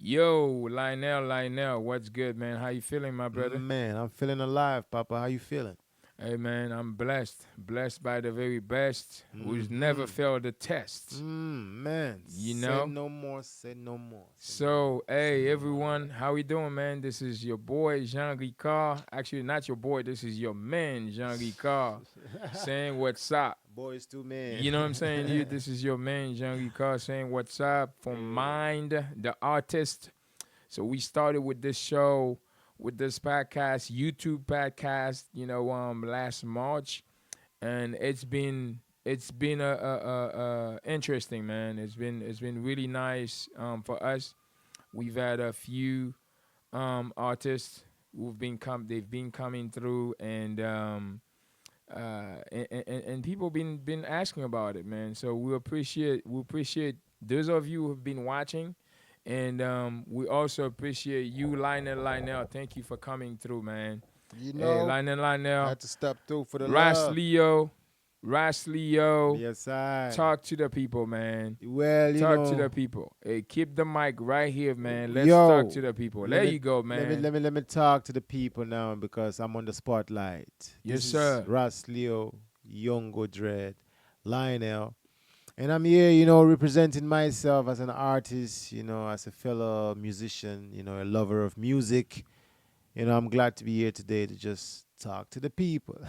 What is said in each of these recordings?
Yo, Lionel, what's good, man? How you feeling, my brother? Man, I'm feeling alive, Papa. How you feeling? Hey, man, I'm blessed by the very best, who's never Mm-hmm. failed the test. Man, You say know. no more, say no more, say no more, So, say hey, no more. everyone, how we doing, man? This is your boy Jean Ricard. Actually, not your boy. This is your man Jean Ricard, saying what's up. Boys to men. You know what I'm saying? You. This is your man Jean Ricard saying what's up from Yeah. Mind the Artist. So we started with this show, with this podcast, YouTube podcast, last March, and it's been a interesting, man. It's been really nice for us. We've had a few artists they've been coming through, and people been asking about it, man. So we appreciate those of you who've been watching, and we also appreciate you, Lionel. Thank you for coming through, man. You Hey, know, I Lionel, had to step through for the love. Rasleo, Rasleo, Yes, I. talk to the people, man. Well, Talk to the people. Hey, keep the mic right here, man. Let's talk yo, to the people. let There me you go, let me man. let me let me talk to the people now because I'm on the spotlight. Yes, This is sir. Rasleo, Youngo Dread, Lionel. And I'm here, representing myself as an artist, as a fellow musician, a lover of music. I'm glad to be here today to just talk to the people.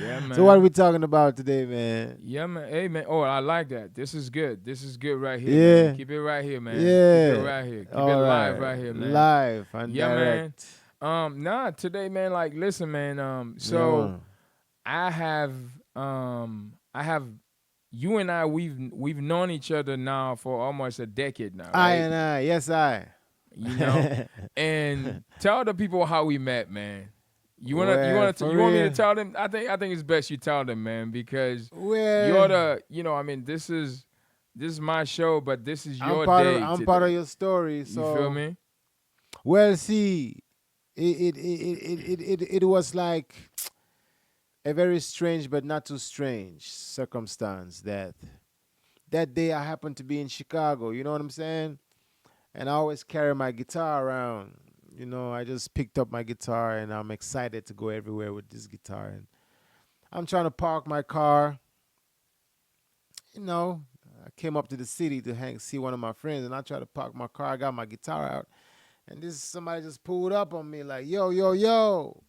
Yeah, So what are man. we talking about today, man? Yeah, man. Hey, man. Oh, I like that. This is good. This is good right here, man. Yeah, Keep it right here, man. Keep it yeah. right here. Keep it All live right. right here, man. Live and Yeah, man. direct. Nah, today, man. Like, listen, man. Yeah, So man. I have, I have, you and I, we've known each other now for almost a decade now, I right? and I. Yes, I. You know, and tell the people how we met, man. Well, for You want me to real. tell them? I think it's best you tell them, man, because Well, you're the, I mean, this is my show, but this is I'm your part of day I'm part of today. your story. You feel So, me? well, see, it was like a very strange but not too strange circumstance that day I happened to be in Chicago. You know what I'm saying? And I always carry my guitar around. I just picked up my guitar and I'm excited to go everywhere with this guitar. And I'm trying to park my car. You know, I came up to the city to see one of my friends, and I tried to park my car. I got my guitar out, and this somebody just pulled up on me like, "Yo, yo, yo."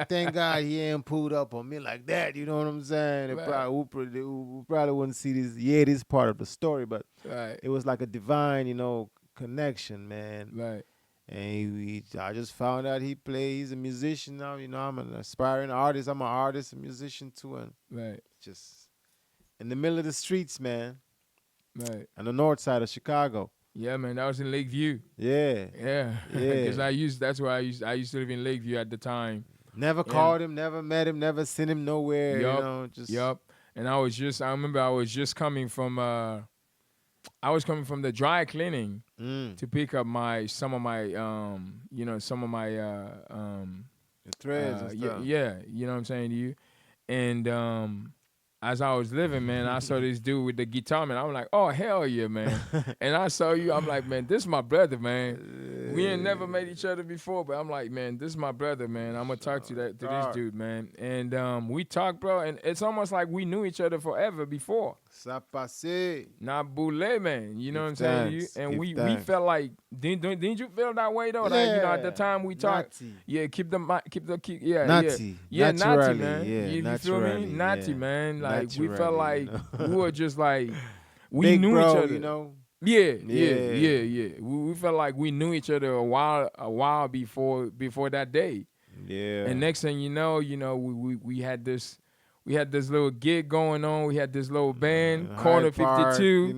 Thank God he ain't pulled up on me like that. You know what I'm saying? It Right, probably wouldn't see this. Yeah, this part of the story, but right, it was like a divine, connection, man. right. And I just found out he plays. He's a musician now. I'm an aspiring artist. I'm an artist, a musician too, and Right, just in the middle of the streets, man, right. on the north side of Chicago. Yeah, man. That was in Lakeview. Yeah, Yeah, yeah. because that's where I used to live in Lakeview at the time. Never And called him, never met him, never seen him nowhere. yup, Just yup. And I remember I was just coming from I was coming from the dry cleaning mm, to pick up some of my some of my the threads and yeah, stuff. yeah, you know what I'm saying to you. And as I was living, man, I saw this dude with the guitar, man. I'm like, oh hell yeah, man. And I saw you, I'm like, man, this is my brother, man. We ain't never met each other before, but I'm like, man, this is my brother, man. I'm gonna talk to this God, dude, man. And we talked, bro, and it's almost like we knew each other forever before. ça passe. Nah, boule, man. You know what Give I'm saying to you? thanks, And give we thanks. felt like didn't you feel that way though? Like at the Yeah, time we talked, natty, yeah, yeah, natty, yeah, Natty, naturally, man. yeah, You feel me? naturally, Natty, yeah, man. Like we felt like we naturally. were just like we Big knew each bro, other. Yeah, yeah, Yeah, yeah, yeah. We felt like we knew each other a while before that day. yeah. And next thing we had this little gig going on. We had this little band, Corner Hyde Park, 52.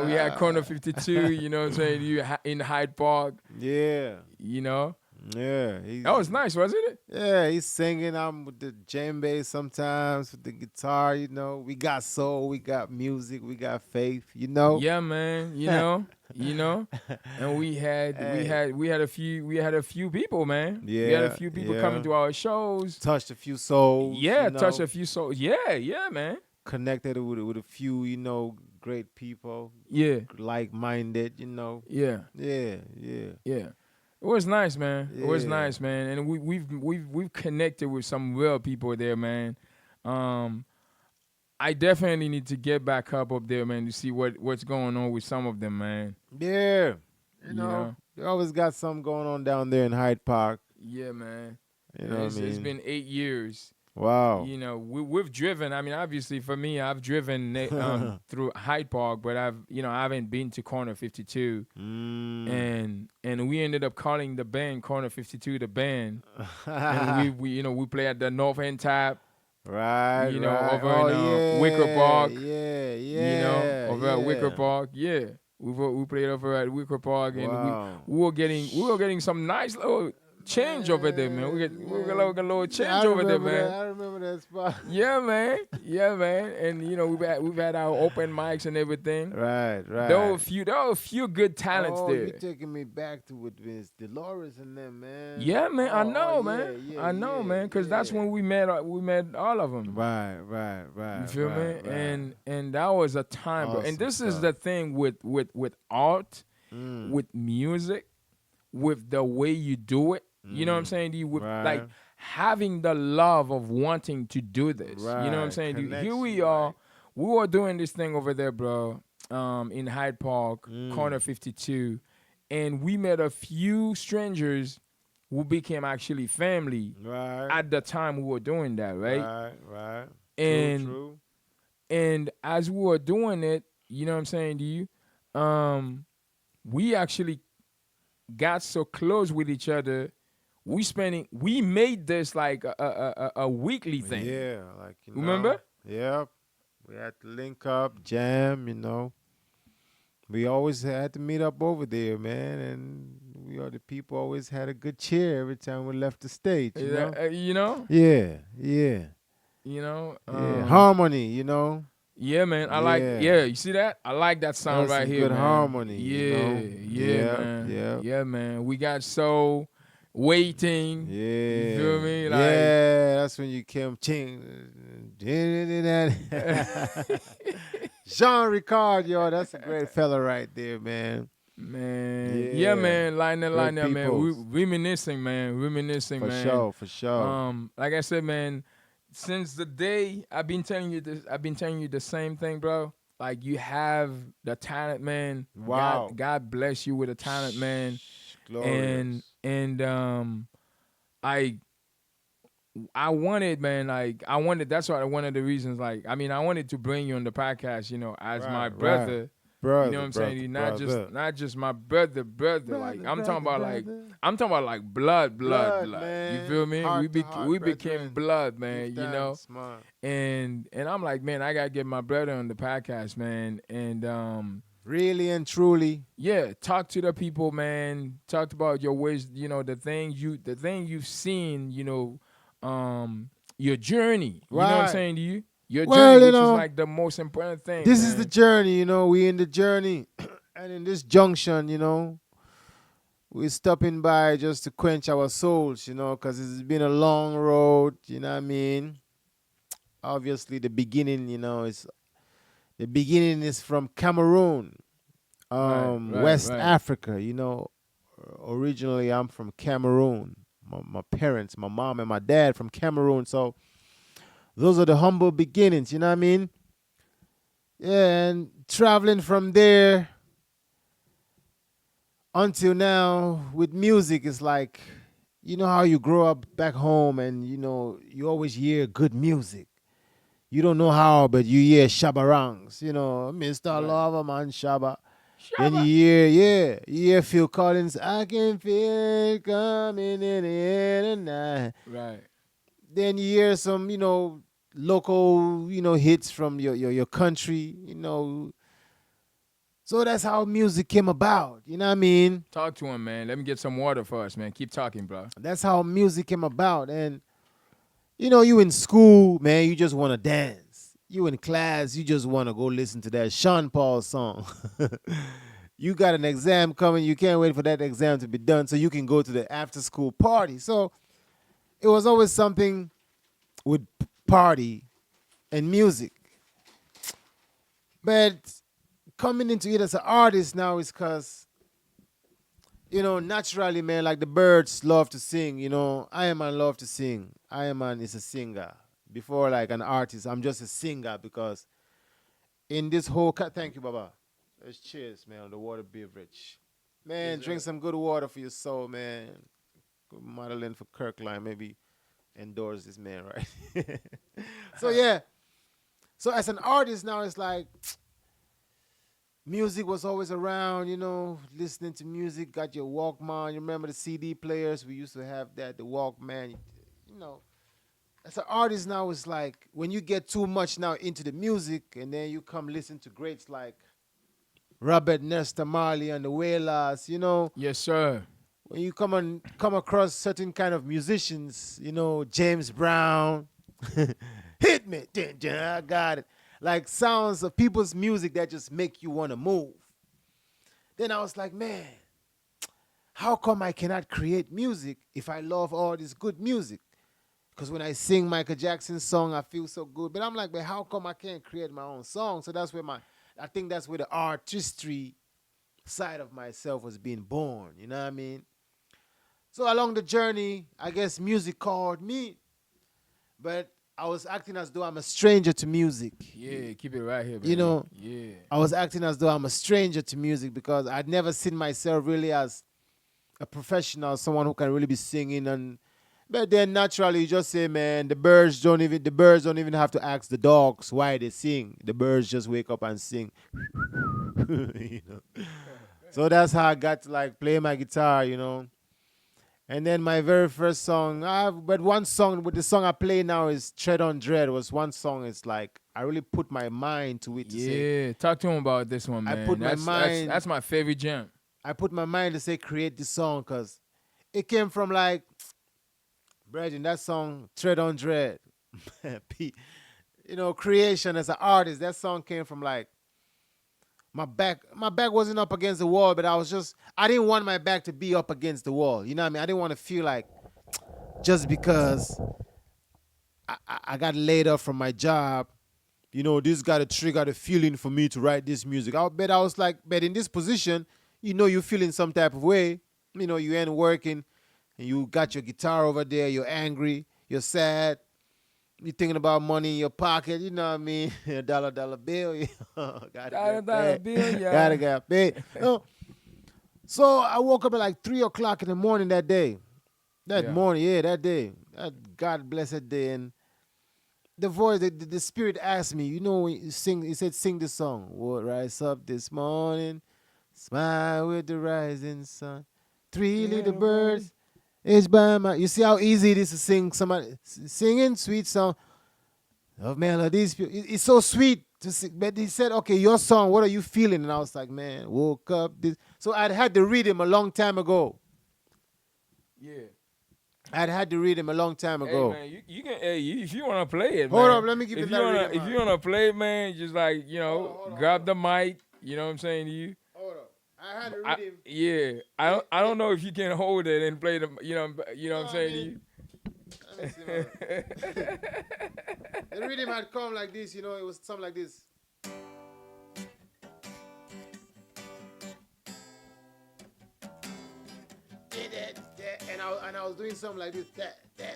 We had Corner 52, what I'm saying? In Hyde Park, Yeah, you know. yeah. That was nice, wasn't it? Yeah, he's singing. I'm with the djembe sometimes with the guitar. We got soul, we got music, we got faith. Yeah, man. And Hey, we had a few people, man. We had a yeah, few people coming yeah. to our shows. Touched a few souls. Yeah, touch a few souls. Yeah, yeah, man. Connected with a few, great people, Yeah, like-minded, you know. yeah, Yeah, yeah, yeah. It was nice, man. It was yeah. nice, man. And we've connected with some real people there, man. Um, I definitely need to get back up there, man, to see what's going on with some of them, man. Yeah. You You know, know? they always got something going on down there in Hyde Park. Yeah, man. You And know what I it's mean? been 8 years. Wow. You know, we've driven. I mean, obviously for me, I've driven through Hyde Park, but I haven't been to Corner 52. Mm. And we ended up calling the band Corner 52 the band, and we play at the North End Tap, Right, right. over Oh in Wicker yeah, Park, yeah, yeah, over at Wicker yeah. Park. Yeah, we played over at Wicker Park, and we Wow. we were getting we were getting some nice little change over there, man. We got a little I change over there, remember that. man. I remember that spot. Yeah, man. Yeah, man. And we've had our open mics and everything. Right, There were right. a few good talents Oh, you there. taking me back to with Vince Dolores and them, man. Yeah, man. I Oh, know, yeah, man. yeah, I know, yeah, man. Cause that's yeah. when we met all of them. Right, right, You right, feel right, me? right. And that was a time, bro. And Awesome this is stuff. the thing with art, Mm, with music, with the way you do it. You know what I'm mm. saying? Do you with like Right, having the love of wanting to do this. You know what I'm right. saying? Here we Connection, are. like. We were doing this thing over there, bro. In Hyde Park, Mm. corner 52, and we met a few strangers who became actually family Right, at the time we were doing that, right? right, right. True, And true. and as we were doing it, you know what I'm saying to you, we actually got so close with each other. We made this like a weekly thing. Yeah, like, Remember? yep. We had to link up, jam, We always had to meet up over there, man, and we are the people always had a good cheer every time we left the stage, you Yeah, know? you know, Yeah, yeah, you know. yeah. Harmony. Yeah, man. I like. Yeah. Yeah, you see that? I like that That sound was right some here, good man. harmony. Yeah, yeah, Yep, man. yep. Yeah, man. We got so waiting. You feel Yeah, me? Like, yeah. That's when you came, ching, Jean Ricard, yo, that's a great fella right there, man. man. Yeah, Yeah, man. Line great there, man. We peoples. reminiscing, man. Reminiscing, For man. sure, for sure. Like I said, man. Since the day I've been telling you this, I've been telling you the same thing, bro. Like you have the talent, man. God, Wow. God bless you with a talent, man. And Glorious. and I I wanted, man, like I wanted. That's why one of the reasons, like, I mean, I wanted to bring you on the podcast, as my Right, right. brother. You know what Brother, I'm saying? brother, You brother. not just my brother. Like Brother, I'm talking brother, about like brother. blood, Blood, You man. feel me? Heart to heart, We became brethren. blood, Give man. thanks, man. And I'm like, man, I gotta get my brother on the podcast, man. And Really and truly. yeah, talk to the people, man. Talk about your ways, the thing you've seen, your journey. You know what I'm Right. saying to you? Your journey, Well, which is like the most important thing, this is the man. journey, we in the journey. And in this junction, we're stopping by just to quench our souls, because it's been a long road, you know what I mean? Obviously, the beginning is from Cameroon, Right, right, West right. Africa, Originally, I'm from Cameroon. My parents, my mom and my dad from Cameroon. So those are the humble beginnings, you know what I mean? Yeah, and traveling from there until now with music is like, you know how you grow up back home and you always hear good music. You don't know how, but you hear shabarangs, Mr. Right. Loverman Shabba. Then Shabba. you hear Phil Collins, I can feel it coming in the air tonight. Right. Then you hear some, local, hits from your country, So that's how music came about, you know what I mean? Talk to him, man. Let me get some water for us, man. Keep talking, bro. That's how music came about. And, you in school, man, you just want to dance. You in class, you just want to go listen to that Sean Paul song. You got an exam coming, you can't wait for that exam to be done so you can go to the after school party. So it was always something with party and music. But coming into it as an artist now is because, naturally, man, like the birds love to sing. I am man love to sing. I am man is a singer. Before like an artist, I'm just a singer because in this whole thank you, Baba. Let's cheers, man, on the water beverage. Man, Yes, drink sir. some good water for your soul, man. Good modeling for Kirkline, maybe endorse this man, right? So yeah. So as an artist now, it's like music was always around, listening to music, got your Walkman. You remember the CD players? We used to have that, the Walkman. You know, as an artist now, it's like when you get too much now into the music and then you come listen to greats like Robert Nesta Marley and the Wailers, Yes, sir. when you come across certain kind of musicians, James Brown, hit me, dun, dun, I got it. Like sounds of people's music that just make you want to move. Then I was like, man, how come I cannot create music if I love all this good music? Because when I sing Michael Jackson's song, I feel so good. But I'm like, but how come I can't create my own song? So that's where I think that's where the artistry side of myself was being born. You know what I mean? So along the journey, I guess music called me, but I was acting as though I'm a stranger to music. Yeah, keep it right here, You baby. know, Yeah. I was acting as though I'm a stranger to music because I'd never seen myself really as a professional, someone who can really be singing. And but then naturally you just say, man, the birds don't even have to ask the dogs why they sing. The birds just wake up and sing. you know. So that's how I got to like play my guitar. And then my very first song, but one song with the song I play now is Tread on Dread. Was one song. It's like I really put my mind to it to say. Yeah. Talk to him about this one, I man. put my That's mind. my favorite jam. I put my mind to say create this song because it came from like, Brethren, that song Tread on Dread. P- creation as an artist. That song came from like my back wasn't up against the wall, but I didn't want my back to be up against the wall. You know what I mean? I didn't want to feel like just because I got laid off from my job, this got to trigger the feeling for me to write this music. I was like, but in this position, you're feeling some type of way. You ain't working and you got your guitar over there, you're angry, you're sad, you're thinking about money in your pocket, you know what I mean? A dollar bill, gotta Dollar get dollar paid. bill, Gotta yeah. get paid. So I woke up at like 3 o'clock in the morning that day. That Yeah. morning, yeah, that day. That God blessed day. And the voice, the spirit asked me, when you sing, he said, sing this song. Would rise up this morning, smile with the rising sun. Three Three little little birds. birds, is by my. You see how easy it is to sing somebody singing sweet song of melodies. It's so sweet to sing. But he said, okay, your song, what are you feeling? And I was like, man, woke up this. So I'd had the rhythm a long time ago. Yeah. I'd had the rhythm a long time Hey ago. man, you can if you wanna play it, Hold up, man. let me give If him you that wanna rhythm, if man. you wanna play it, man, just like Hold grab up. the mic. You know what I'm saying to you. Hold up. I had the I rhythm. yeah. I don't know if you can hold it and play the you know what I'm No, I saying mean, let me see, man. to you. The rhythm had come like this, it was something like this. And I was doing something like this. And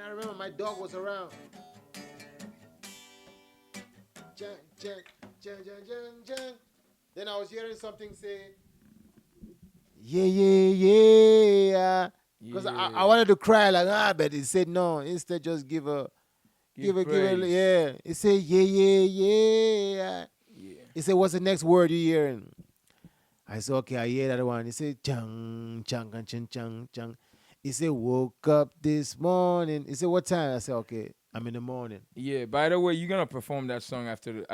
I remember my dog was around. Jang, jang, jang, jang, jang, jang. Then I was hearing something say, yeah, yeah, yeah. Because I Yeah. wanted to cry like, but he said no. Instead, just Give give a, praise. yeah. He said, yeah, yeah, yeah. Yeah. He said, what's the next word you hearing? I said, okay, I hear that one. He said, chang, chang, chang, chang, chang. He said, woke up this morning. He said, what time? I said, okay, I'm in the morning. Yeah. By the way, you're gonna perform that song after the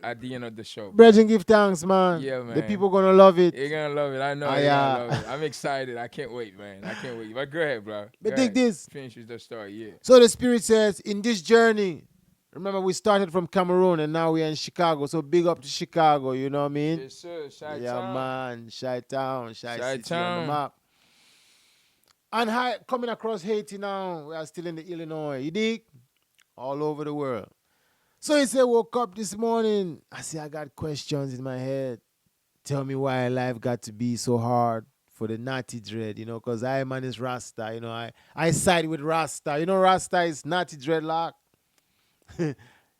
at the end of the show, bro. Brethren, give thanks, man. Yeah, The man. people gonna love it. You're gonna love it. I know I you're gonna love it. I'm excited. I can't wait, man. I can't wait. But go ahead, bro. Go But dig ahead. this. Finish with the story. Yeah. So the Spirit says, in this journey, remember we started from Cameroon and now we're in Chicago. So big up to Chicago, you know what I mean? Yes, sir. Shy Yeah, Town. man. Shy Town, Shy Shy City on the Town. map. And coming across Haiti now, we are still in the Illinois. You dig? All over the world. So he said, woke up this morning. I say, I got questions in my head. Tell me why life got to be so hard for the natty dread, because I man is Rasta, I side with Rasta. Rasta is natty dreadlock.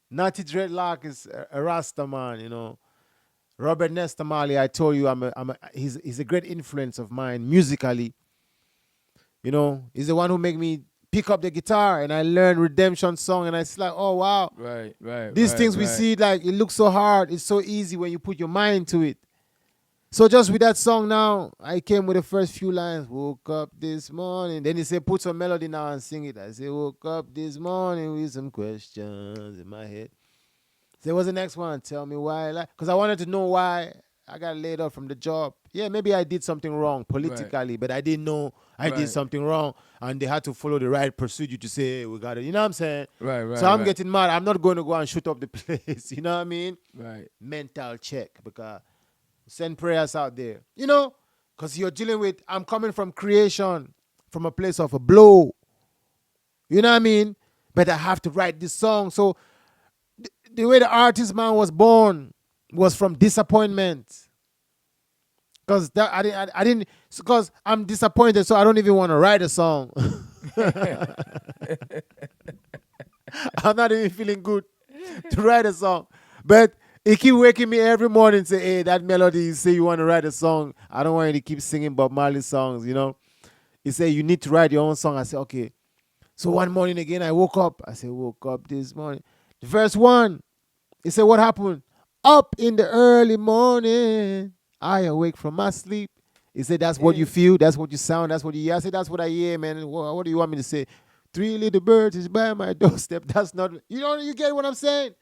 Natty dreadlock is a Rasta man. Robert Nesta Marley, I told you, he's a great influence of mine musically. He's the one who made me pick up the guitar and I learned redemption song and it's like, oh wow. Right, right, These right, things we right. see, like it looks so hard. It's so easy when you put your mind to it. So just with that song now, I came with the first few lines. Woke up this morning. Then he said, put some melody now and sing it. I said, woke up this morning with some questions in my head. So what's the next one? Tell me why. Because I wanted to know why I got laid off from the job. Yeah, maybe I did something wrong Right, politically, but I didn't know I did right, something wrong. And they had to follow the right procedure to say, hey, we got it. You know what I'm saying? right, So right, I'm right, getting mad. I'm not going to go and shoot up the place. You know what I mean? right. Mental check. Because send prayers out there. Because you're dealing with, I'm coming from creation, from a place of a blow. You know what I mean? But I have to write this song. So the way the artist man was born was from disappointment. Because I didn't, because I'm disappointed, so I don't even want to write a song. I'm not even feeling good to write a song. But he keep waking me every morning and say, hey, that melody, you say you want to write a song. I don't want you to keep singing Bob Marley songs. He said, you need to write your own song. I said, okay. So one morning again, I woke up. I said, woke up this morning. The verse 1, he said, what happened? Up in the early morning, I awake from my sleep. He said, that's what you feel, that's what you sound, that's what you hear. I said, that's what I hear, man. What do you want me to say? 3 little birds is by my doorstep. That's not, you get what I'm saying?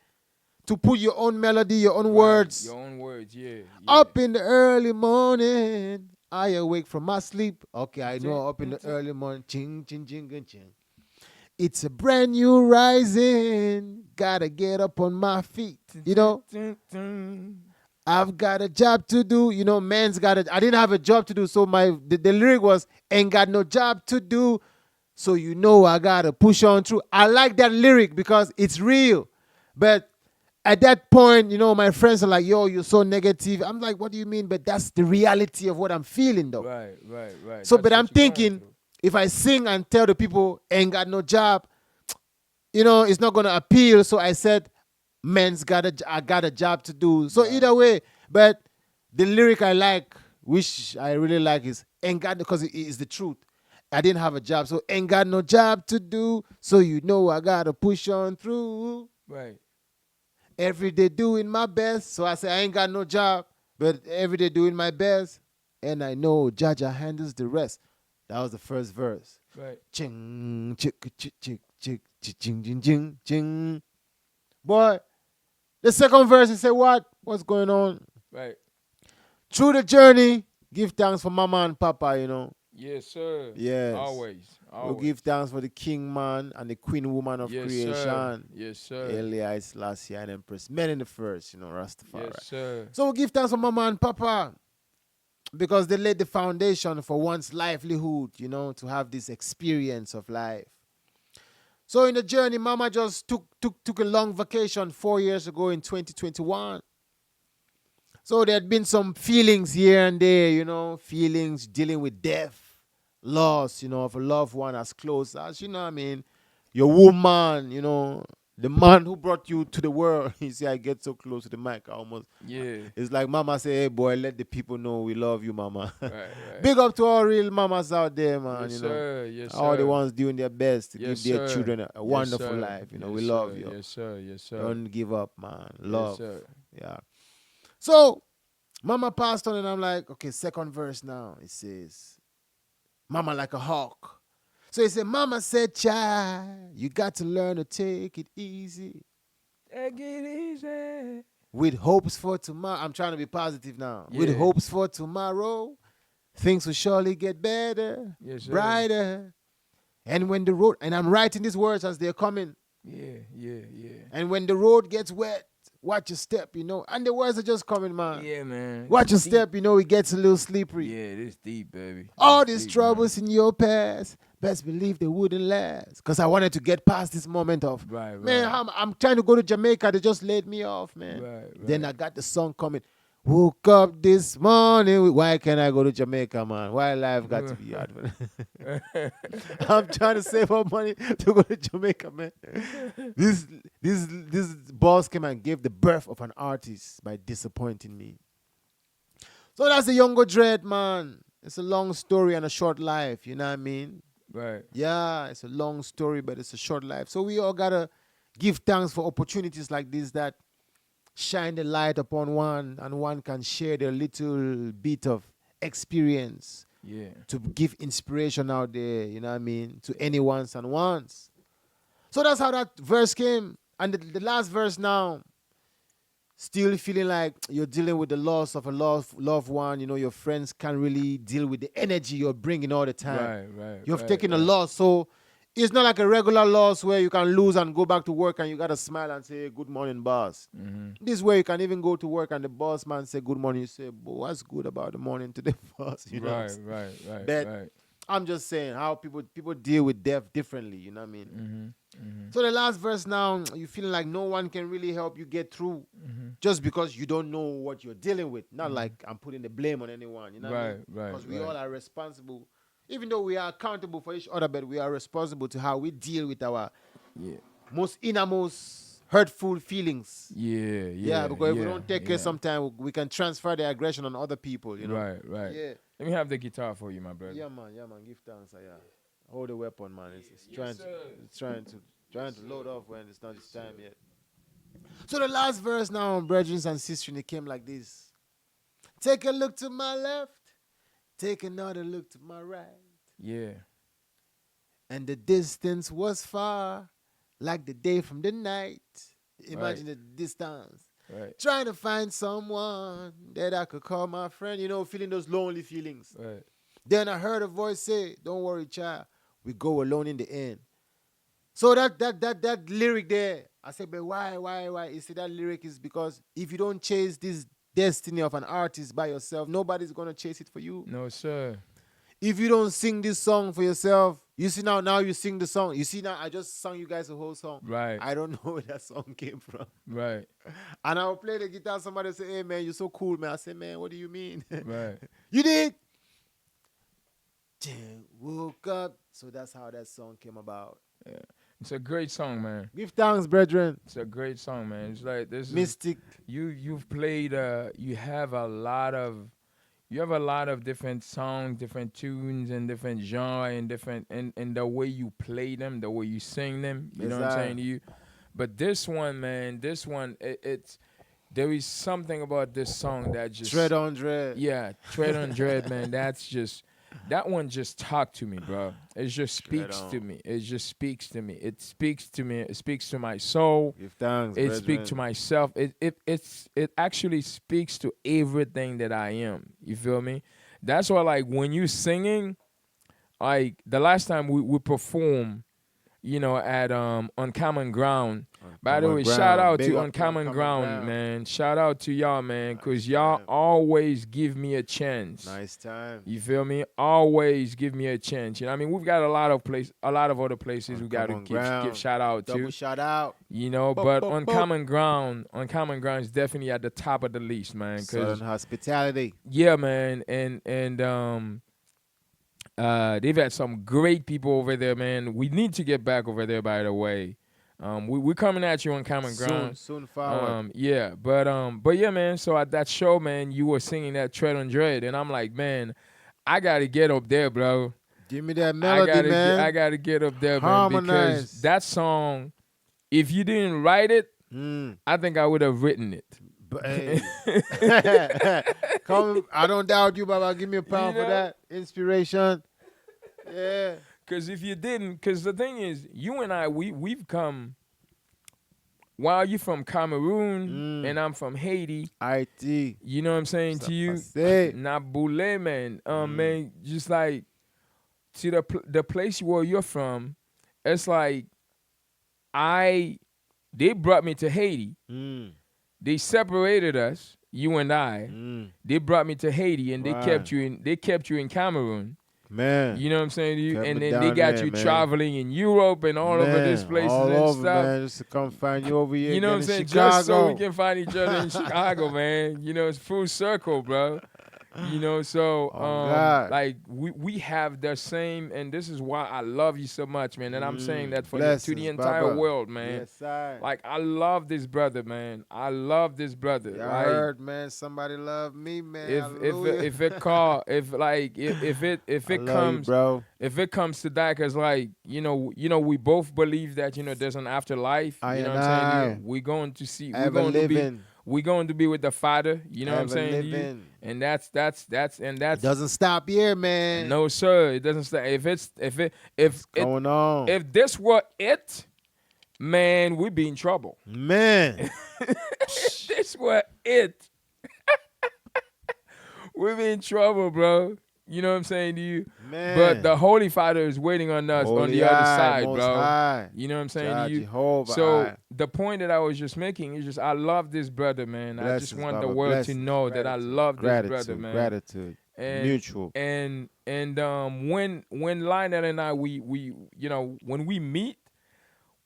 To put your own melody, your own Right. words. Your own words, yeah, yeah. Up in the early morning, I awake from my sleep. Okay, I know up in the early morning. Ching, ching, ching, ching, ching. It's a brand new rising. Gotta get up on my feet. I've got a job to do. Man's got I didn't have a job to do. So the lyric was, ain't got no job to do. So I gotta push on through. I like that lyric because it's real. But at that point, my friends are like, yo, you're so negative. I'm like, what do you mean? But that's the reality of what I'm feeling though. Right, right, right. So, That's but I'm what you're going thinking, through. if I sing and tell the people ain't got no job, it's not gonna appeal. So I said, I got a job to do. So Right. either way, but the lyric I like, which I really like, is ain't got, because it is the truth. I didn't have a job, so ain't got no job to do. So I gotta push on through. Right. Every day doing my best. So I say I ain't got no job, but every day doing my best. And I know Jaja handles the rest. That was the first verse. Right. Ching, chick, chick, chick, chick, ching, ching, ching, ching. Boy, the second verse, he said, what? What's going on? Right. Through the journey, give thanks for mama and papa. Yes, sir. Yes. Always. We'll Always. give thanks for the king man and the queen woman of Yes, creation. sir. Yes, sir. Eli Selassie and Empress. Men in the first, Rastafari. Yes, sir. So we give thanks for mama and papa because they laid the foundation for one's livelihood, to have this experience of life. So in the journey, mama just took a long vacation 4 years ago in 2021. So there had been some feelings here and there, feelings dealing with death, loss, of a loved one as close as, your woman, the man who brought you to the world. You see, I get so close to the mic, I almost. Yeah. It's like mama say, hey boy, let the people know we love you, mama. Right, right. Big up to all real mamas out there, man. Yes, sir. Yes, sir. All the ones doing their best to Yes, give their sir. children a Yes, wonderful sir. life. Yes, We sir. love you. Yes, sir. Yes, sir. Don't give up, man. Love. Yes, sir. Yeah. So, mama passed on, and I'm like, okay, second verse now. It says, mama like a hawk. So he said, mama said, child, you got to learn to take it easy. Take it easy. With hopes for tomorrow. I'm trying to be positive now. Yeah. With hopes for tomorrow, things will surely get better, Yes, sir. brighter. And when the road, and I'm writing these words as they're coming. Yeah, yeah, yeah. And when the road gets wet, Watch your step, you know. And the words are just coming, man. Yeah, man. Watch This your deep. step, you know, it gets a little slippery. Yeah, this deep, baby. All This these deep, man. troubles in your past, best believe they wouldn't last. Because I wanted to get past this moment of, Right, man, right, I'm trying to go to Jamaica. They just laid me off, man. right, Then right. I got the song coming. Woke up this morning. Why can't I go to Jamaica, man? Why life got to be hard? I'm trying to save up money to go to Jamaica, man. This this boss came and gave the birth of an artist by disappointing me. So that's the younger dread, man. It's a long story and a short life. You know what I mean? Right. Yeah, it's a long story, but it's a short life. So we all gotta give thanks for opportunities like this that shine the light upon one, and one can share their little bit of experience Yeah. to give inspiration out there. You know what I mean? To anyone's and ones. So that's how that verse came. And the last verse now, still feeling like you're dealing with the loss of a loved one. You know, your friends can't really deal with the energy you're bringing all the time. Right, right, You've right, taken a right. loss. So it's not like a regular loss where you can lose and go back to work and you got to smile and say, good morning, boss. Mm-hmm. This is where you can even go to work and the boss man say, good morning. You say, but what's good about the morning today, boss? You know what I'm Right, saying? right, right, But right. I'm just saying how people deal with death differently. You know what I mean? Mm-hmm. Mm-hmm. So the last verse now, you feeling like no one can really help you get through Mm-hmm. just because you don't know what you're dealing with. Not like I'm putting the blame on anyone, you know what I Right, mean? right, Because we right. all are responsible, even though we are accountable for each other, but we are responsible to how we deal with our Yeah. most innermost hurtful feelings. Yeah, Yeah, yeah, because if we yeah, don't take care, yeah. sometimes we can transfer the aggression on other people, you know? Right, right. Yeah. Let me have the guitar for you, my brother. Yeah, man. Give thanks. Yeah. Hold the weapon, man. It's Yes, trying to, sir. it's trying to, trying Yes, to sir. load off when it's not its Yes, time sir. yet. So the last verse now, brethren and sisters, it came like this. Take a look to my left, take another look to my right. Yeah. And the distance was far, like the day from the night. Right, Imagine the distance. right, Trying to find someone that I could call my friend, you know, feeling those lonely feelings. right. Then I heard a voice say, don't worry, child, we go alone in the end. So that lyric there, I said, but why? You see, that lyric is because if you don't chase this destiny of an artist by yourself, nobody's gonna chase it for you. No, sir. If you don't sing this song for yourself, you see now you sing the song. You see now I just sung you guys a whole song. Right, I don't know where that song came from. right, And I'll play the guitar, somebody say, hey man, you're so cool, man. I say, man, what do you mean? right. You did? Woke up. So that's how that song came about. Yeah. It's a great song, man. Give thanks, brethren. It's a great song, man. It's like this is Mystic. you've played you have a lot of different songs, different tunes and different genre and different and the way you play them, the way you sing them, you Yes, know what I'm sir. saying to you? But this one, man, this one it's there is something about this song that just Tread on dread. yeah, Tread on Dread, man. That's just that one just talked to me, bro. It just Tread speaks to on. me. It just speaks to me. It speaks to me. It speaks to my soul. Give thanks, It speaks to brethren. myself. It actually speaks to everything that I am. You feel me? That's why like when you singing, like the last time we performed, you know, at Uncommon Ground. By the Common way, shout ground. out Big to up to Uncommon uncommon Ground, ground. man. Shout out to y'all, man, Nice cause y'all time. always give me a chance. Nice time. You feel me? Always give me a chance. You know, what I mean, we've got a lot of other places we got to Uncommon give ground. shout out Double to. shout out. You know, Bop, but bop, bop. Uncommon Ground is definitely at the top of the list, man. Southern Cause hospitality. yeah, man, and they've had some great people over there, man. We need to get back over there, by the way. We're coming at you on Common Soon, Ground. soon forward. Yeah, but yeah, man. So at that show, man, you were singing that Tread on Dread, and I'm like, man, I gotta get up there, bro. Give me that melody, I man. gotta get up there, man, because Harmonize. that song, if you didn't write it, Mm. I think I would have written But it. hey. Come, I don't doubt you, Baba. Give me a You pound for know? that. Inspiration. Yeah. Because if you didn't, because the thing is, you and I, we've come, while you from Cameroon Mm. and I'm from Haiti, IT. you know what I'm saying Ça to you? passe. Nabule, man. Mm. Man, just like, to the place where you're from, it's like, they brought me to Haiti. Mm. They separated us, you and I. Mm. They brought me to Haiti, and Right. they kept you in Cameroon. Man. You know what I'm saying to you? Kept me And then they down got there, you man. traveling in Europe and all over these Man, places all and over, stuff. man, just to come find you over here You know what again I'm in saying? Just so we Chicago. can find each other in Chicago, man. You know, it's full circle, bro. So On God. like we have the same, and this is why I love you so much, man. And I'm saying that for to the Blessings, entire Baba. world, man. Yes, sir. Like I love this brother, man. I love this brother. Y'all Like heard, man. Somebody love me, man. if Hallelujah. if it call if like if I it love you, comes bro. if it comes to that, cause like we both believe that there's an afterlife. I You know what and I'm saying to you? I, We're going to see. ever living, We're going to be with the Father. You know what I'm ever saying to you? living. And that's It doesn't stop here, man. no sir. It doesn't stay. If it's if it What's going on? if this were it, man, we'd be in trouble. Man. If this were it, we'd be in trouble, bro. You know what I'm saying to you? But Man. the Holy Father is waiting on us on Holy the other Eye, side, Most bro. High. You know what I'm saying Jah to you? Jehovah So Eye. the point that I was just making is just I love this brother, man. I just Blessings, want the Baba. world to Blessings. know that I Gratitude. love this brother, Gratitude. man. Gratitude. And Mutual. when Lionel and I we when we meet,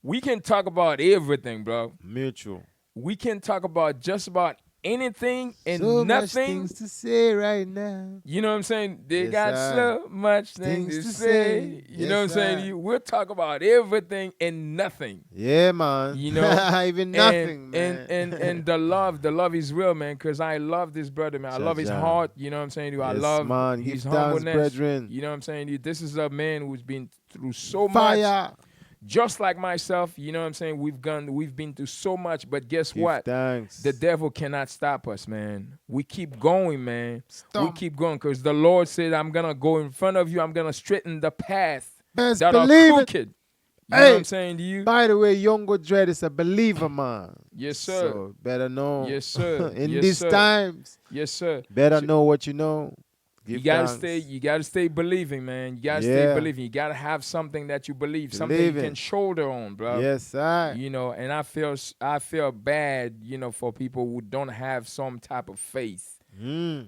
we can talk about everything, bro. Mutual. We can talk about just about anything So and much nothing. things to say right now. You know what I'm saying? They Yes, got sir. so much things to say. You know what I'm Yes, saying to sir. you? We'll talk about everything and nothing. Yeah, man. You know? Even And nothing, and man. and and the love is real, man, because I love this brother, man. I love his Jaja. heart, you know what I'm saying to you? I Yes, love man. Give his thanks, humbleness. brethren. You know what I'm saying to you? This is a man who's been through so much. Fire. Just like myself, you know what I'm saying? We've been through so much, but guess Give what? thanks. The devil cannot stop us, man. We keep going, man. We Stomp. keep going because the Lord said, I'm going to go in front of you. I'm going to straighten the path Best that are believe it. crooked. You know what Hey, I'm saying to you? by the way, Youngo Dread is a believer, man. Yes, sir. So better know. Yes, sir. In Yes, these sir. times, Yes, sir. better So know what you know. Give thanks. you gotta stay believing, man. You gotta stay Yeah. believing. You gotta have something that you believe, something you Believing. can shoulder on, bro. Yes, sir. And I feel bad, for people who don't have some type of faith. Mm.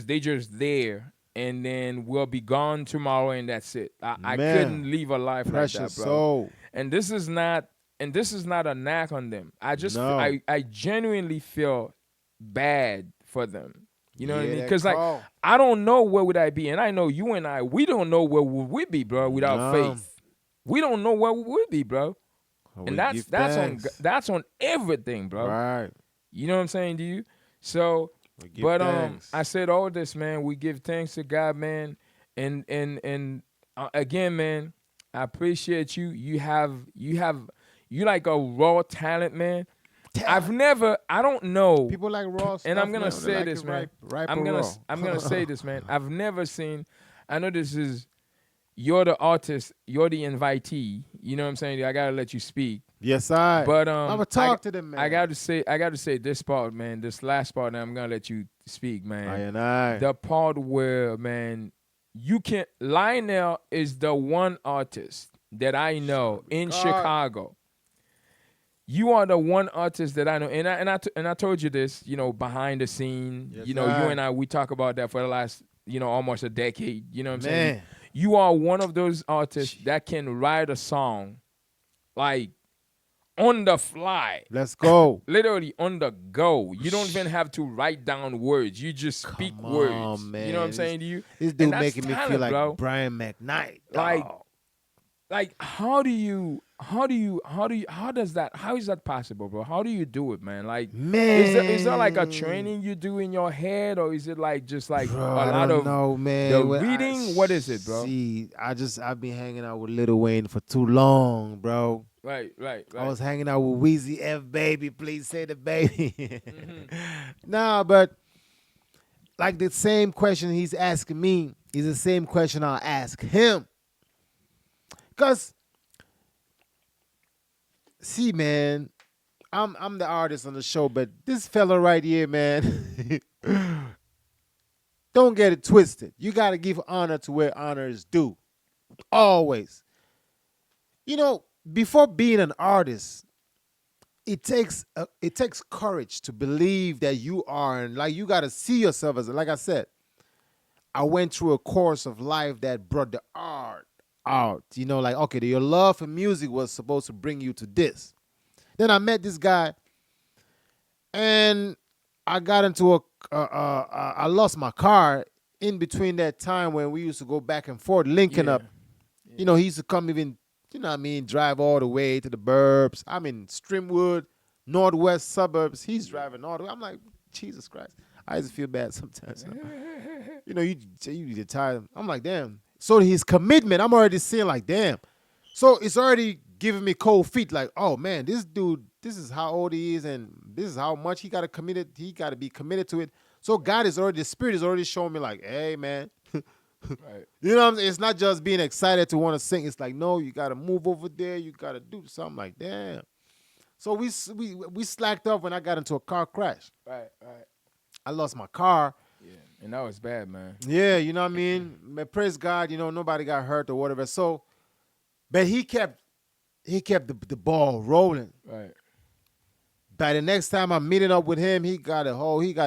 They just there, and then we'll be gone tomorrow, and that's it. I Man. couldn't live a life like Precious that, bro. soul. And this is not a knack on them. No. I genuinely feel bad for them. You know what I mean? that Because like call. I don't know where would I be, and I know you and I, we don't know where would we be, bro, without No. faith. We don't know where we would be, bro. We And give that's thanks. on everything, bro. Right. You know what I'm saying to you? So, We give but thanks. I said all this, man. We give thanks to God, man, and again, man, I appreciate you. You like a raw talent, man. I don't know, People like raw stuff. and I'm gonna man. They say like this, it man. ripe I'm or gonna raw. I'm gonna say this, man. I've never seen. I know this is you're the artist, you're the invitee. You know what I'm saying? I gotta let you speak. Yes, I. But I'ma talk to them, man. I got to say this part, man. This last part, and I'm gonna let you speak, man. I and I. The part where, man, Lionel is the one artist that I know in God. Chicago. You are the one artist that I know, and I told you this, behind the scene. Yes, You sir. and I, we talk about that for the last, almost a decade. You know what I'm saying? Man. You are one of those artists that can write a song, like on the fly. Let's go. Literally on the go. You don't even have to write down words. You just speak Come words. on, man. You know what I'm saying to you? This And dude that's making me talent, feel like bro. Brian McKnight. Like, dawg. how is that possible, bro? How do you do it, man? Like, Man. is there like a training you do in your head, or is it like just like Bro, a I lot don't of know, man. the Well, reading? What is it, bro? See, I've been hanging out with Lil Wayne for too long, bro. Right. I was hanging out with Weezy F Baby. Please say the baby. Mhm. Nah, but like the same question he's asking me is the same question I'll ask him. Cause see, man, I'm the artist on the show, but this fella right here, man, don't get it twisted. You gotta give honor to where honor is due. Always. Before being an artist, it takes courage to believe that you are, and like you got to see yourself as, like I said, I went through a course of life that brought the art out. Like, okay, your love for music was supposed to bring you to this. Then I met this guy, and I got into I lost my car in between that time when we used to go back and forth, linking Yeah. up. He used to come even, what I mean, drive all the way to the burbs. I'm in Streamwood, northwest suburbs. He's driving all the way. I'm like, Jesus Christ. I used to feel bad sometimes. You get tired. I'm like, damn. So his commitment, I'm already seeing like, damn. So it's already giving me cold feet. Like, oh man, this dude, this is how old he is, and this is how much he got to committed. He got to be committed to it. So God is already, the Spirit is already showing me like, hey man, Right. you know what I'm saying? It's not just being excited to want to sing. It's like, no, you got to move over there. You got to do something. Like, damn. So we slacked off when I got into a car crash. Right. Right. I lost my car. Yeah. And that was bad, man. Yeah, you know what I mean? But praise God, nobody got hurt or whatever. So, but he kept the ball rolling. Right. By the next time I'm meeting up with him, he got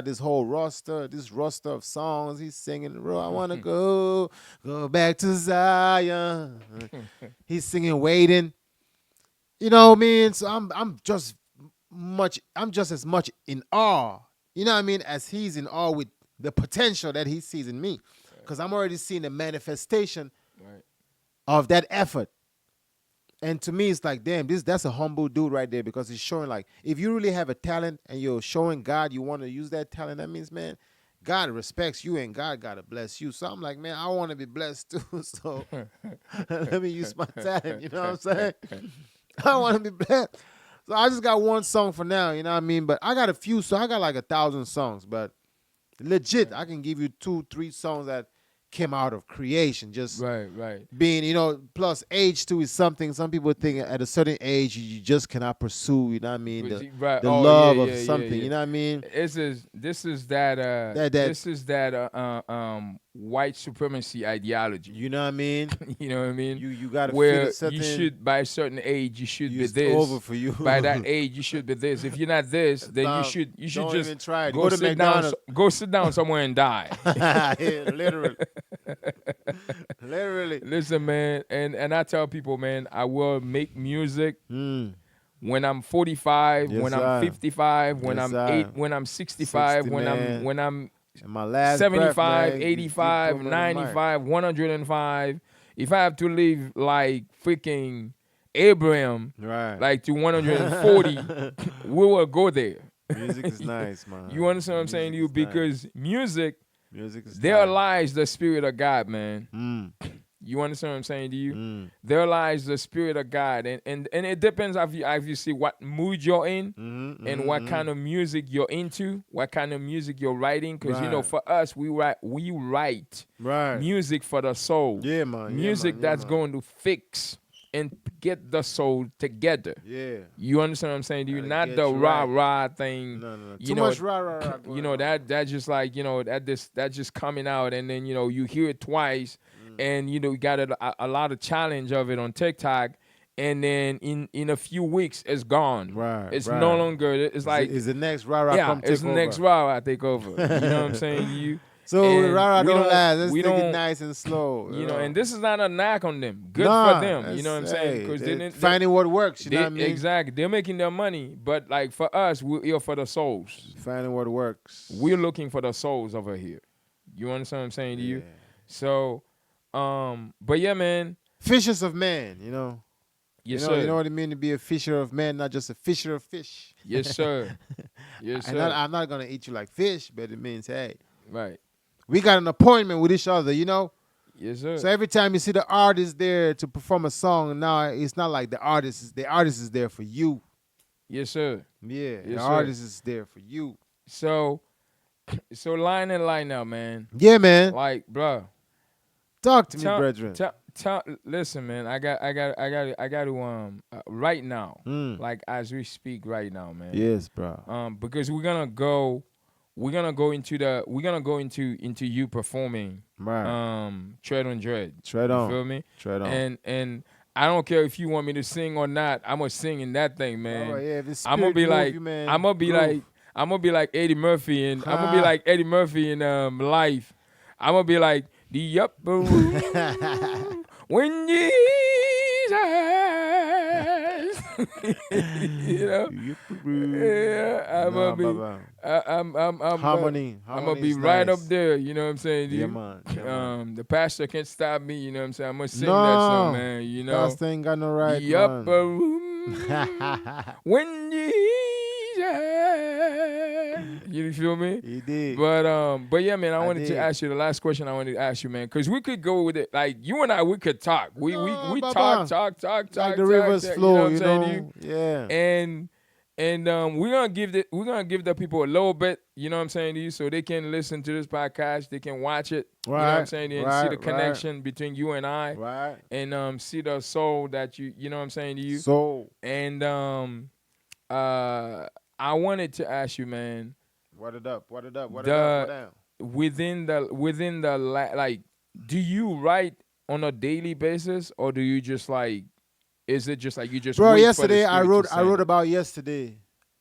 this whole roster of songs. He's singing, I wanna go back to Zion. He's singing Waiting. You know what I mean? So I'm just as much in awe, you know what I mean, as he's in awe with the potential that he sees in me. Because I'm already seeing the manifestation Right. of that effort. And to me, it's like, damn, that's a humble dude right there, because he's showing, like, if you really have a talent and you're showing God you want to use that talent, that means, man, God respects you and God got to bless you. So I'm like, man, I want to be blessed too. So let me use my talent. You know what I'm saying? I want to be blessed. So I just got one song for now, you know what I mean? But I got a few, so I got like 1,000 songs. But legit, I can give you 2-3 songs that came out of creation, just Right. Right. being, plus age too is something. Some people think at a certain age you just cannot pursue, you know what I mean, Right. the Oh, love yeah, of yeah, something, yeah. you know what I mean? This is that white supremacy ideology. You know what I mean? You know what I mean? You got to feel Where a certain, you should, by a certain age, you should be it's this. over for you. By that age, you should be this. If you're not this, then Nah, you should don't just even try it. go Go to sit down. McDonald's. Go sit down somewhere and die. Yeah, literally. Literally. Listen, man, and I tell people, man, I will make music when I'm 45, Yes, when sir. I'm 55, when Yes, I'm sir. when I'm 65, 60, man. when I'm And my last 75, breath, man, you 85, put me on the mic. 95, 105. If I have to live like freaking Abraham, Right. like to 140, we will go there. Music is nice, man. You understand what I'm saying to you? Music is nice. Because music, Music is there nice. lies the spirit of God, man. Mm. You understand what I'm saying to you? Mm. There lies the spirit of God, and it depends if you see what mood you're in, Mm-hmm, and what kind of music you're into, what kind of music you're writing. Because Right. for us, we write Right. music for the soul. Yeah, man. Music that's going to fix and get the soul together. Yeah. You understand what I'm saying to you? Gotta Not get the you rah right. rah thing. No. You Too know, much rah rah rah. you know that just like that just coming out, and then you hear it twice, and you got a lot of challenge of it on TikTok, and then in a few weeks it's gone. Right. It's right. no longer. It's like is the next rah rah yeah, come take it's the over. next rah I take over. You know what I'm saying to you? So And rah rah we don't last. Let's we take it don't- nice and slow. And this is not a knock on them. Good Nah, for them. You know what I'm that's- saying? hey, Because they're finding what works. You know what I mean? exactly, they're making their money, but like for us, we're here for the souls. Finding what works. We're looking for the souls over here. You understand what I'm saying to you? Yeah. So, but yeah, man. Fishers of men, you know. Yes, you know, sir. You know what it means to be a fisher of men, not just a fisher of fish. Yes, sir. Yes, sir. I'm not gonna eat you like fish, but it means, hey, Right. we got an appointment with each other, you know. Yes, sir. So every time you see the artist there to perform a song, now it's not like the artist is there for you. Yes, sir. Yeah, the Yes, sir. artist is there for you. So line and line out, man. Yeah, man. Like, bruh. Talk to me, Tell- brethren. Listen, man. I got to right now, Mm. like as we speak right now, man. Yes, bro. Because we're gonna go into you performing Right. Tread on Dread. Tread You on. feel me? Tread on. And I don't care if you want me to sing or not. I'm gonna sing in that thing, Baba, man. yeah, if the I'm gonna spirit be move like, you, man, I'm gonna be groove. like, I'm gonna be like Eddie Murphy, and I'm gonna be Ha. like Eddie Murphy in Life. I'm gonna be like the upper room when Jesus, you know. Yeah, I'm gonna Nah, be, Baba. I'm Harmony. I'm gonna Harmony be is right up nice. there. You know what I'm saying to Yeah, you? man. Yeah, man. The pastor can't stop me. You know what I'm saying? I'm gonna sing that song, No. man. You know, Pastor ain't got no right, the man. upper room when Jesus. You feel me? He did. But yeah, man. I I wanted to did. ask you the last question. I wanted to ask you, man, because we could go with it. Like you and I, we could talk. We we No, we talk, Baba. talk, talk, Like talk, the talk. rivers talk you know what flow, I'm you saying to you? know? Yeah. And we're gonna give the people a little bit, you know what I'm saying to you, so they can listen to this podcast, they can watch it, you know what I'm Right, saying, and see right, the right, connection between you and I, right. and see the soul that you know what I'm saying to you, So, and uh, I wanted to ask you, man, what it up? What it up? What it up? What the down? like, do you write on a daily basis, or do you just like, is it just like you just Bro, wait for the yesterday spirit to I send wrote it? about yesterday.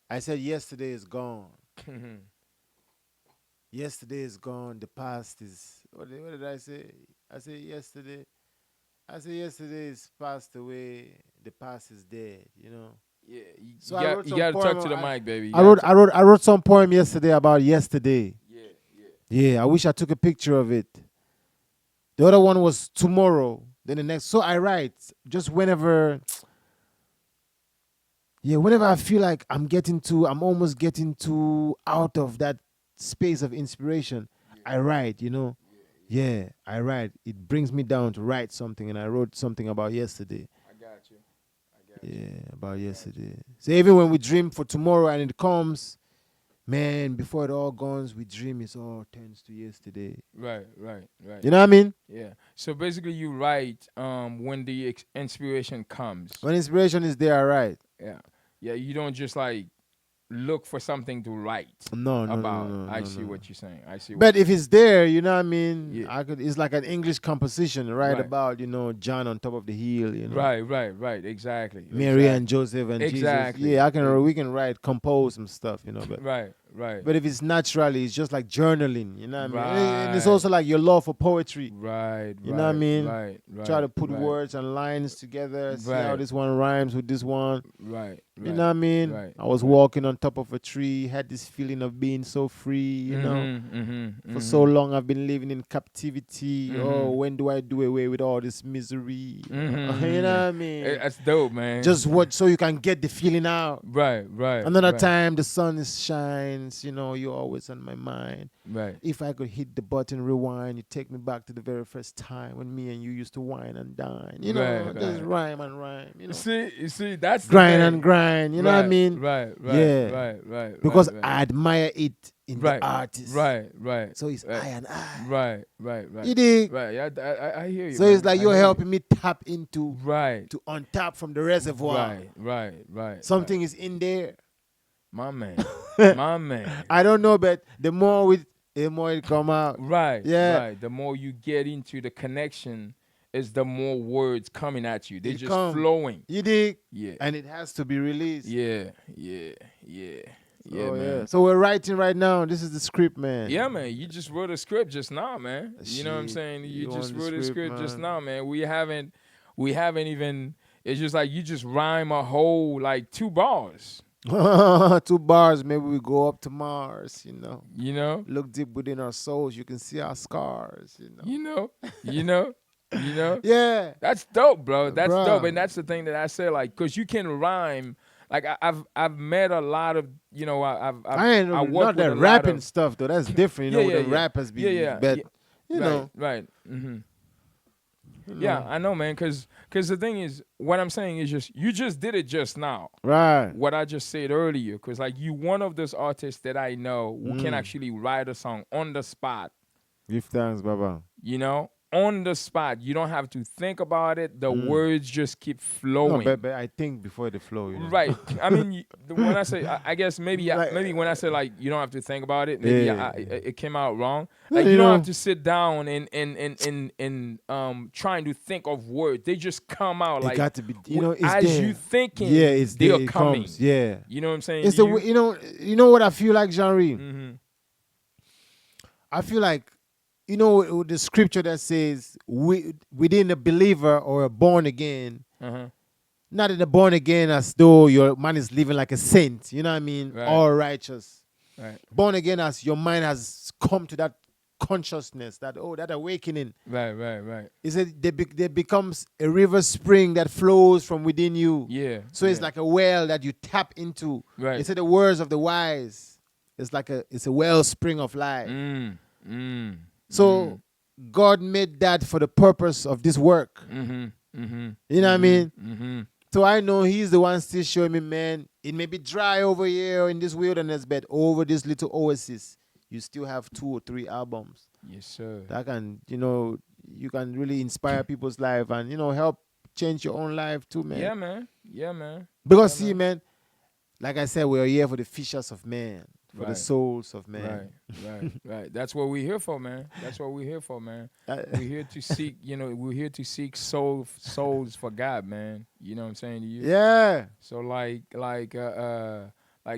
I said yesterday is gone. Yesterday is gone. The past is what did I say? I said yesterday. I said yesterday is passed away. The past is dead, you know. Yeah, So I wrote you some got to talk poem. to the mic, baby. You I got wrote to. I wrote some poem yesterday about yesterday. Yeah, yeah. Yeah, I wish I took a picture of it. The other one was tomorrow. Then the next. So I write just whenever. Yeah, whenever I feel like I'm almost getting too out of that space of inspiration, I write. You know. Yeah, I write. It brings me down to write something, and I wrote something about yesterday. I got you. I got you. Yeah, about I got you. yesterday. So even when we dream for tomorrow and it comes, man, before it all goes, we dream it all turns to yesterday. Right, right, right. You know what I mean? Yeah. So basically, you write when the inspiration comes. When inspiration is there, I write. Yeah. Yeah. You don't just like look for something to write No, no, no, no, about. no, I no, see no. what you're saying. I see what But you're if saying. it's there, you know what I mean? Yeah. I could. It's like an English composition, right? Right. About John on top of the hill, Right, right, right. Exactly. Mary and Exactly. Joseph and Jesus. Exactly. Yeah, I can. We can write, compose some stuff, But Right, right, but if it's naturally, it's just like journaling, you know what I mean? And it's right, also like your love for poetry. right, You know what I right, mean? right, Try right, to put right, words and lines together, see how right, this one rhymes with this one. right, You know what right, I mean? right, I was right. walking on top of a tree, had this feeling of being so free. For so Mhm. long I've been living in captivity. Oh, Mhm. when do I do away with all this misery? You know Mhm. what I mean? That's dope, man. Just what so you can get the feeling out. Right, right, Another right, time the sun is shines, you're always on my mind. right. If I could hit the button rewind, you take me back to the very first time when me and you used to wine and dine. Right, Just right. rhyme and rhyme, You see, that's the grind and thing. grind, you know what I Right, mean? right, right, Yeah. right, right, Because right, right. I admire it in the Right, artist. right, right, So it's right, I and I. right, right, right, You dig? right. Yeah, I hear you, So it's man. like I you're hear you. helping me tap into Right, to untap from the reservoir. right, right, right, Something right. is in there. My man, my man. I don't know, but the more it come out. Right, Yeah. right. The more you get into the connection, is the more words coming at you. They're It just come. flowing. You dig? Yeah, And it has to be released. yeah, yeah, yeah, yeah, So yeah. man. So we're writing right now. This is the script, man. Yeah, man. You just wrote a script just now, man. You know what I'm Shit. saying? You You just on the wrote a script, script just man. now, man. We haven't even. It's just like you just rhyme a whole like 2 bars. 2 bars, maybe we go up to Mars. You know, Look deep within our souls, you can see our scars. you know, you know, you know. Yeah, That's dope, bro. That's dope, and bro. that's the thing that I say, like, cause you can rhyme. Like I've met a lot of, I ain't I not work with that a lot rapping of. stuff though. That's different, Yeah, with yeah, the yeah, rappers yeah, be, yeah, but yeah. you Right, know, right. Mm-hmm. you Yeah, know, I know, man. Cause the thing is, what I'm saying is just you just did it just now. right? What I just said earlier, cause like you one of those artists that I know who can Mm. actually write a song on the spot. Give thanks, Baba. You know, on the spot. You don't have to think about it. The Mm. words just keep No, flowing. but I think before the flow, you know. Right. I mean, when I say, I guess Like, maybe when I say like you don't have to think about it, maybe yeah, it came out wrong. Like you you don't have know, to sit down and trying to think of words. They just come out it like got to be, you know, it's as you there. Yeah, thinking, it's they there. are It coming. comes. Yeah, You know what I'm saying it's to the you? you know what I feel like, Jean. Mm-hmm. I feel like, the scripture that says within a believer or a born again, Uh-huh. not in the born again as though your man is living like a saint, you know what I mean? Right. All righteous. Right. Born again as your mind has come to that consciousness, that awakening. Right. Right. Right. Is it there becomes a river spring that flows from within you. Yeah. So it's Yeah. like a well that you tap into. Right. It's the words of the wise. It's a wellspring of life. Mm. Mm. So God made that for the purpose of this work. Mm-hmm. Mm-hmm. You know what I mean? Mm-hmm. So I know He's the one still showing me, man, it may be dry over here in this wilderness, but over this little oasis, you still have 2 or 3 albums Yes, sir. that can, you can really inspire people's life and, help change your own life too, man. Yeah, man. Yeah, man. Because Yeah, see, man, like I said, we're here for the fishers of man, for the Right. souls of man. Right, right. That's what we're here for, man. That's what we're here for, man. We're here to seek, we're here to seek souls for God, man. You know what I'm saying to you? Yeah. So like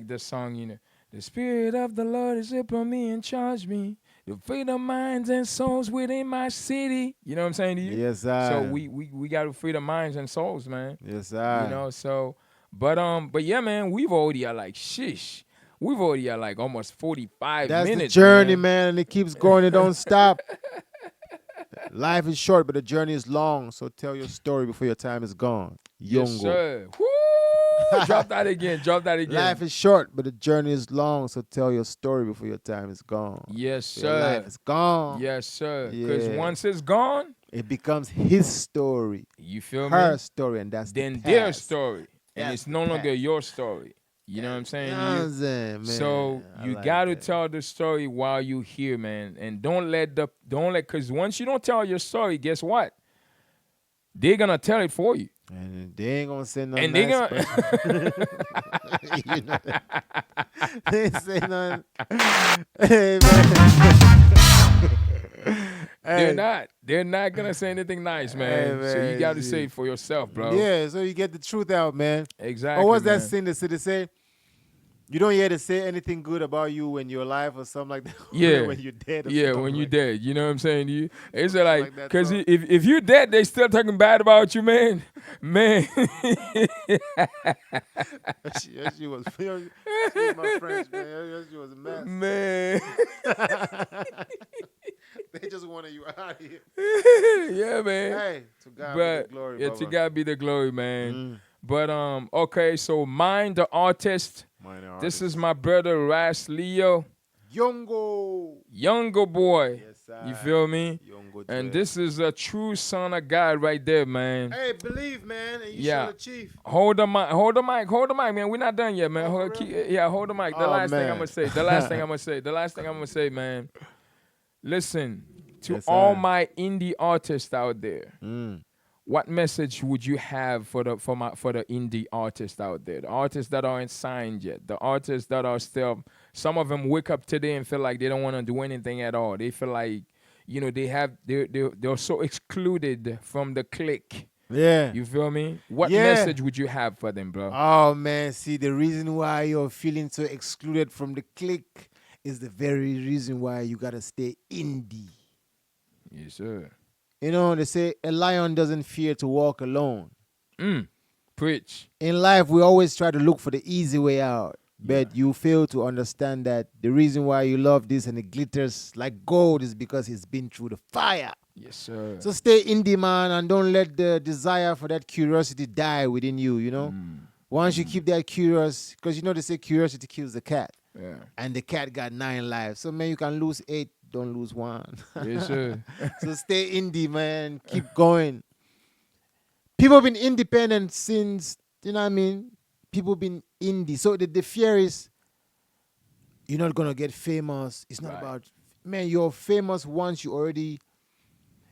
this song, the Spirit of the Lord is upon me and charge me. The freedom of minds and souls within my city. You know what I'm saying to you? Yes, sir. So we got to free the minds and souls, man. Yes, sir. But yeah, man, we've already got like we've already got like almost 45 That's minutes. the journey, man, and it keeps going. It don't stop. Life is short, but the journey is long. So tell your story before your time is gone. Yes, Yongo. sir. Woo! Drop that again. Drop that again. Life is short, but the journey is long. So tell your story before your time is gone. Yes, Your sir. life is gone. Yes, sir. Because Yeah. once it's gone, It becomes his story, you feel her me? story, and that's Then the their past. story. And That's it's the no longer past. your story. You know what I'm saying? You to know what you? I'm saying, man? So I you like got to that. tell the story while you here, man. And don't let, because once you don't tell your story, guess what? They're going to tell it for you. And they ain't gonna say nothing. And they nice, gonna but- you know that. They ain't say nothing. Hey, man. they're not gonna say anything nice, man. Hey, So you man, got to shit. say it for yourself, bro. Yeah, so you get the truth out, man. Exactly. Or what's that man. thing that they say? You don't hear to say anything good about you when you're alive or something like that. Yeah. When you're dead. Or Yeah, something when you're like dead, you know what I'm saying to you? It's Something like, like that, because so. if you're dead, they still talking bad about you, man. Man. She was. Excuse my French, man. She was a mess. Man. They just wanted you out of here. Yeah, man. Hey, to God be But the glory, yeah, to brother. God be the glory, man. Mm. But okay, so Mind the Artist. Minor This artist. is my brother Rasleo, Yongo. younger boy. Yes, sir. You feel me? Yongo And Dread. this is a true son of God right there, man. Hey, believe, man, and you Yeah. shall achieve. Hold the mic, man. We're not done yet, man. Oh, Hold, for real? hold the mic. The Oh, last thing I'm man. gonna say. The last thing I'm gonna say, man. Listen, to Yes, all sir. my indie artists out there, Mm. what message would you have for the indie artists out there? The artists that aren't signed yet, the artists that are still. Some of them wake up today and feel like they don't want to do anything at all. They feel like, they're so excluded from the clique. Yeah. You feel me? What Yeah. message would you have for them, bro? Oh, man, see, the reason why you're feeling so excluded from the clique is the very reason why you gotta stay indie. Yes, sir. You know, they say a lion doesn't fear to walk alone. Preach. In life, we always try to look for the easy way out, but Yeah. you fail to understand that the reason why you love this and it glitters like gold is because it's been through the fire. Yes, sir. So stay indie, man, and don't let the desire for that curiosity die within you, you know? Once you keep that curious, because they say curiosity kills the cat, Yeah. and the cat got 9 lives. So, man, you can lose 8, don't lose 1. Yes, sir. So stay indie, man. Keep going. People been independent since, you know what I mean? People been indie. So the fear is you're not going to get famous. It's not Right. about, man, you're famous once you already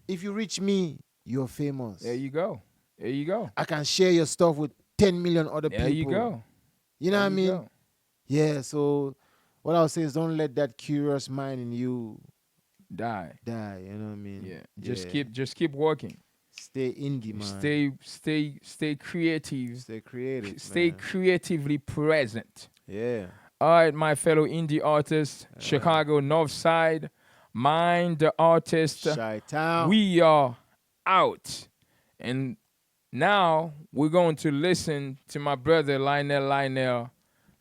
If you reach me, you're There famous. you go. There you go. I can share your stuff with 10 million other There you people. go. You know There what I you mean? go. Yeah, so what I'll say is don't let that curious mind in you Die. die. You know what I mean? Yeah. Yeah. Just keep working. Stay indie, man. Stay creative. Stay creative, Stay man. creatively present. Yeah. All right, my fellow indie artists, Chicago North Side, Mind the Artist. Shy Town. We are out. And now we're going to listen to my brother Lionel,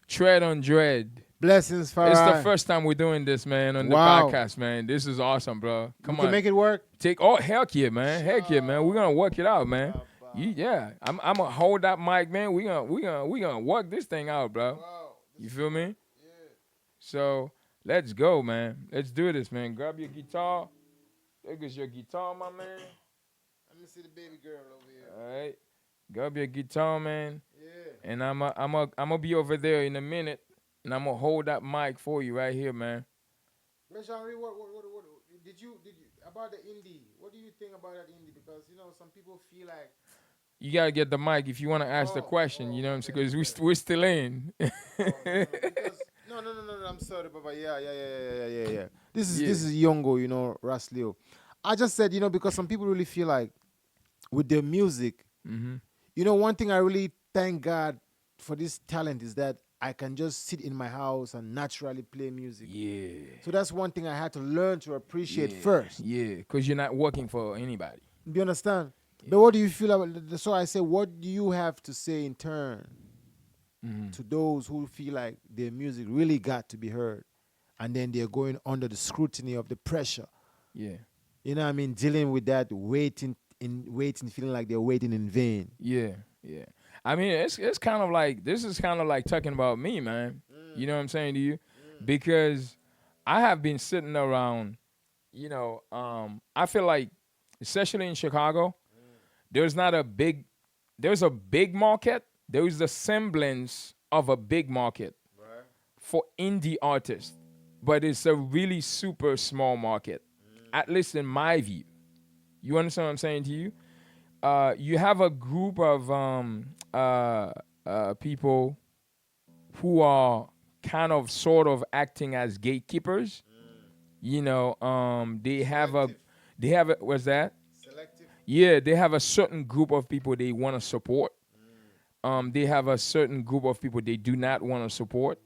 Tread on Dread. Blessings, It's the Farai. first time we're doing this, man, on the Wow. podcast, man. This is awesome, bro. We Come can on. make it work. Take oh heck yeah, man. Heck yeah, man. We're gonna work it out, man. Yeah. I'm gonna hold that mic, man. We gonna work this thing out, bro. Wow. You feel me? So let's go, man. Let's do this, man. Grab your guitar. There goes your guitar, my man. Let me see the baby girl over here. All right. Grab your guitar, man. Yeah. And I'm be over there in a minute, and I'm gonna hold that mic for you right here, man. Jean-Marie, what did you about the indie? What do you think about that indie? Because some people feel like You gotta get the mic if you wanna ask the question. You know what I'm saying? Because we're still in. because no. I'm sorry, Baba. Yeah. This Yeah. is Yongo, Rasleo. I just said, because some people really feel like with their music, Mm-hmm. one thing I really thank God for this talent is that I can just sit in my house and naturally play music. Yeah. So that's one thing I had to learn to appreciate first. Yeah, because you're not working for anybody. Do you understand? But what do you feel about? So I say, what do you have to say in turn to those who feel like their music really got to be heard, and then they're going under the scrutiny of the pressure? Yeah. You know what I mean? Dealing with that waiting, feeling like they're waiting in vain. Yeah. Yeah. I mean, it's kind of like this is kind of like talking about me, man. You know what I'm saying to you? Because I have been sitting around, I feel like, especially in Chicago, there's not a big, there's a big market. There is the semblance of a big market for indie artists, but it's a really super small market, at least in my view. You understand what I'm saying to you? You have a group of people who are kind of sort of acting as gatekeepers. They have what's that? Selective. Yeah, they have a certain group of people they want to support. They have a certain group of people they do not want to support,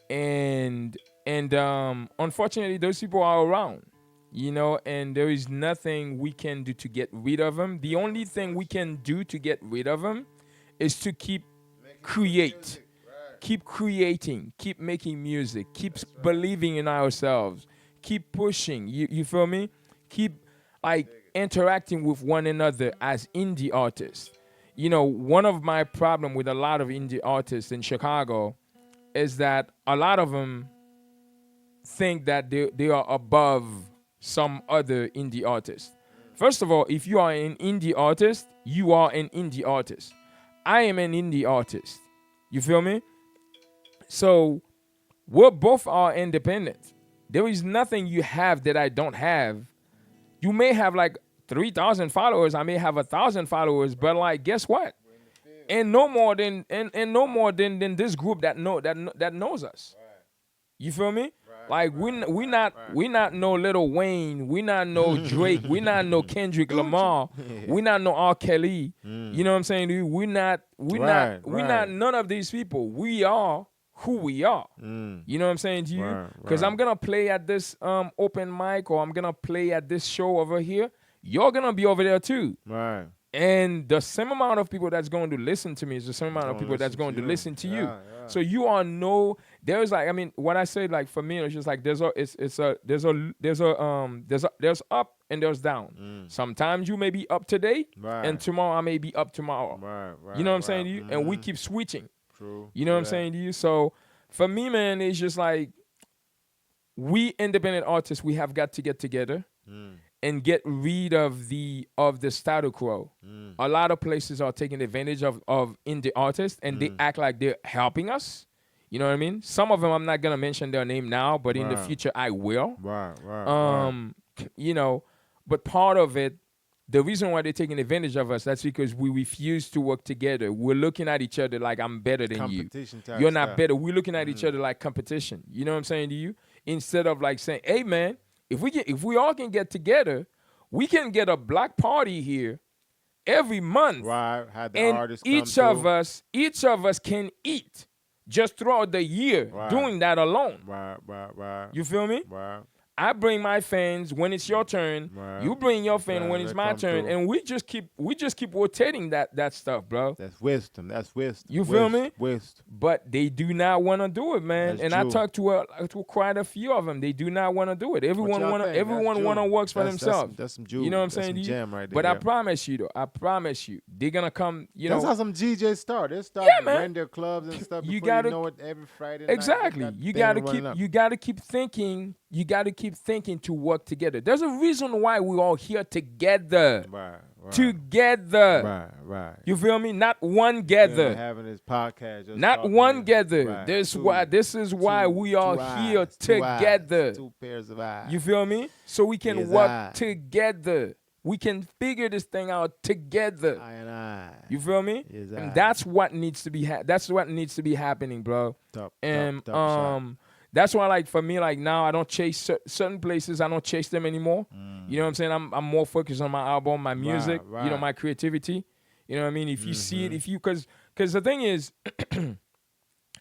and unfortunately, those people are around. And there is nothing we can do to get rid of them. The only thing we can do to get rid of them is to create, keep creating, keep making music, keep believing in ourselves, keep pushing. You feel me? Keep like interacting with one another as indie artists. One of my problem with a lot of indie artists in Chicago is that a lot of them think that they are above some other indie artist. First of all, if you are an indie artist, you are an indie artist. I am an indie artist. You feel me? So we both are independent. There is nothing you have that I don't have. You may have like 3,000 followers. I may have 1,000 followers, but like, guess what? And no more than this group that knows us. You feel me? Like we not no Little Wayne, we not no Drake, we not no Kendrick Lamar, we not no R. Kelly. You know what I'm saying to you? We not none of these people. We are who we are. You know what I'm saying to you? Because I'm gonna play at this open mic or I'm gonna play at this show over here. You're gonna be over there too. Right. And the same amount of people that's going to listen to me is the same amount of people that's going to listen to you. So you are there's like, I mean, what I say, like, for me, it's just like there's up and there's down. Sometimes you may be up today, and tomorrow I may be up tomorrow. You know what I'm saying to you? And we keep switching. True. You know what I'm saying to you? So for me, man, it's just like we independent artists, we have got to get together and get rid of the status quo. A lot of places are taking advantage of indie artists, and they act like they're helping us. You know what I mean? Some of them, I'm not gonna mention their name now, but in the future I will. Right. But part of it, the reason why they're taking advantage of us, that's because we refuse to work together. We're looking at each other like I'm better than you. Competition type You're not stuff. better. We're looking at each other like competition. You know what I'm saying to you? Instead of like saying, hey man, if we all can get together, we can get a black party here every month, Right. Had the and artists come through. each of us can eat just throughout the year Right. doing that alone. Right. Right. Right. You feel me? Right. I bring my fans when it's your turn. Right. You bring your fan Right, when it's they my come turn, through. and we just keep rotating that stuff, bro. That's wisdom. That's wisdom. You feel me? Wisdom. But they do not want to do it, man. That's And true. I talked to quite a few of them. They do not want to do it. What Everyone y'all want to think? That's everyone Jew. want to work for That's themselves. That's some Jew. You know what I'm That's saying some to you? jam right there. But I yeah. promise you, though, I promise you, they're gonna come. You That's know, how some DJs start. They start Yeah, man. running their clubs and stuff. You Before gotta- you know it, every Friday night. exactly. They got You thing gotta running keep up. you gotta keep thinking. You gotta keep thinking to work together. There's a reason why we're all here together. Right. Right. Together. Right. Right. You feel me? Not one We're together. having this podcast. Just Not talking one and- together. Right. This Two- why this is why two- we are two here eyes, two eyes, together. Two pairs of eyes. You feel me? So we can Yes, work I. together. We can figure this thing out together. I and I. You feel me? Yes, And I. that's what needs to be that's what needs to be happening, bro. Top, And top shot. that's why, like, for me, like, now I don't chase certain places. I don't chase them anymore. You know what I'm saying? I'm more focused on my album, my music, you know, right. my creativity. You know what I mean? If you see it, because the thing is,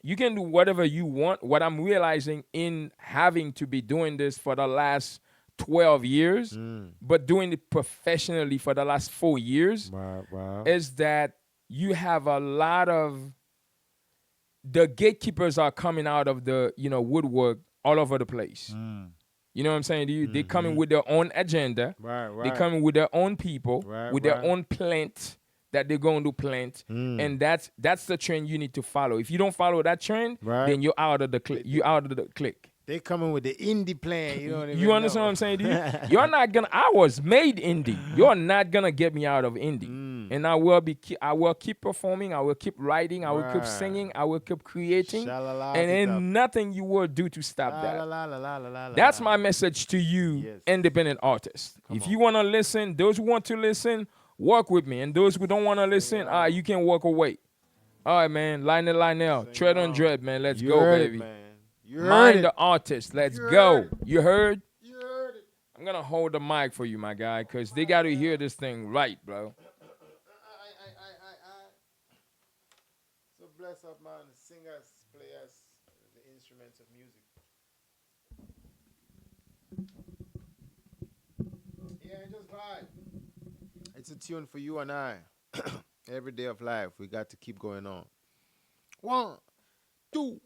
you can do whatever you want. What I'm realizing in having to be doing this for the last 12 years, but doing it professionally for the last 4 years, Wow. is that you have a lot of the gatekeepers are coming out of the woodwork all over the place. You know what I'm saying to you? They're coming with their own agenda. Right. They're coming with their own people, Right, with their right. own plant that they're going to plant, and that's the trend you need to follow. If you don't follow that trend, Right. then you're out of the clique. You're out of the clique. They coming with the indie plan. You don't even You understand know. what I'm saying to you? You're not gonna. I was made indie. You're not gonna get me out of indie. And I will keep performing. I will keep writing. I will keep Right. singing. I will keep creating. Sha-la-la, And it up. ain't nothing you will do to stop La, that. la, la, la, la, la, la, That's la. my message to you, Yes. independent artists. If on. you want to listen, those who want to listen, work with me. And those who don't want to listen, you can walk away. All right, man. Lionel, tread on dread, man. Let's You go, heard baby. It, man. You heard Mind it. the artist. Let's You go. heard it. You heard? You heard it. I'm going to hold the mic for you, my guy, because they got to hear this thing right, bro. So bless up, man. Singers, players, the instruments of music. Yeah, just vibe. It's a tune for you and I. Every day of life, we got to keep going on. 1, 2,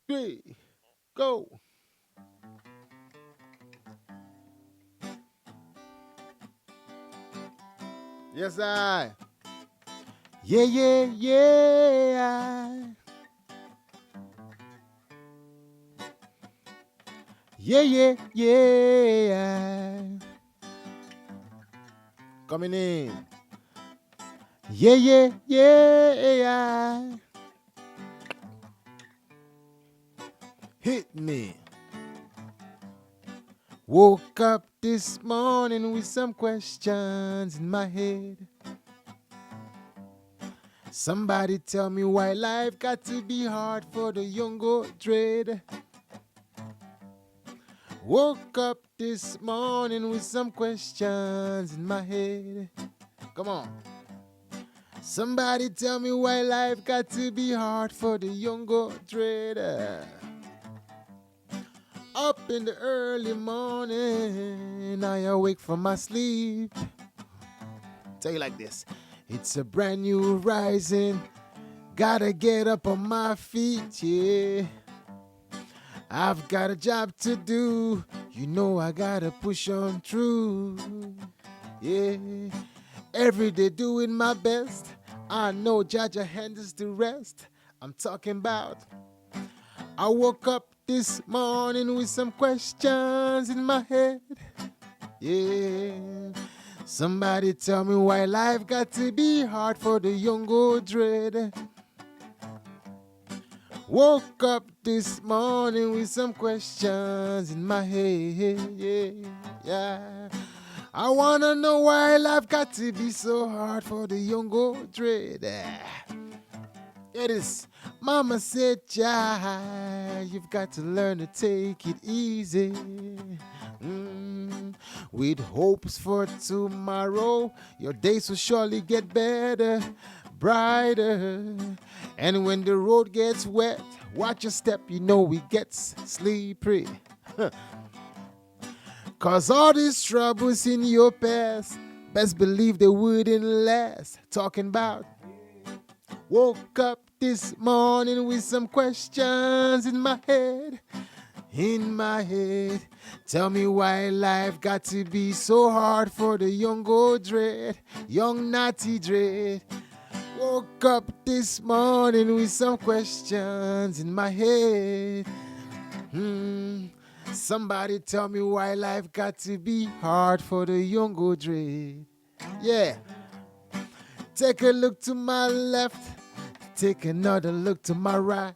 3, go. Yes, I. Yeah, yeah, yeah. Yeah, yeah, yeah. Coming in. Yeah, yeah, yeah. Hit me. Woke up this morning with some questions in my head. Somebody tell me why life got to be hard for the young or dread. Woke up this morning with some questions in my head. Come on. Somebody tell me why life got to be hard for the young or dread. Up in the early morning, I awake from my sleep. Tell you like this. It's a brand new rising. Gotta get up on my feet, yeah. I've got a job to do. You know I gotta push on through. Yeah. Every day doing my best. I know Jaja handles the rest. I'm talking about. I woke up this morning with some questions in my head. Yeah. Somebody tell me why life got to be hard for the young or dread. Woke up this morning with some questions in my head. Yeah. I wanna know why life got to be so hard for the young old dread. It is. Mama said, child, you've got to learn to take it easy. Mm. With hopes for tomorrow, your days will surely get better, brighter. And when the road gets wet, watch your step, you know it gets slippery. Cause all these troubles in your past, best believe they wouldn't last. Talking about woke up this morning with some questions in my head. In my head, tell me why life got to be so hard for the young old dread, young naughty dread. Woke up this morning with some questions in my head. Somebody tell me why life got to be hard for the young old dread. Yeah. Take a look to my left, take another look to my right.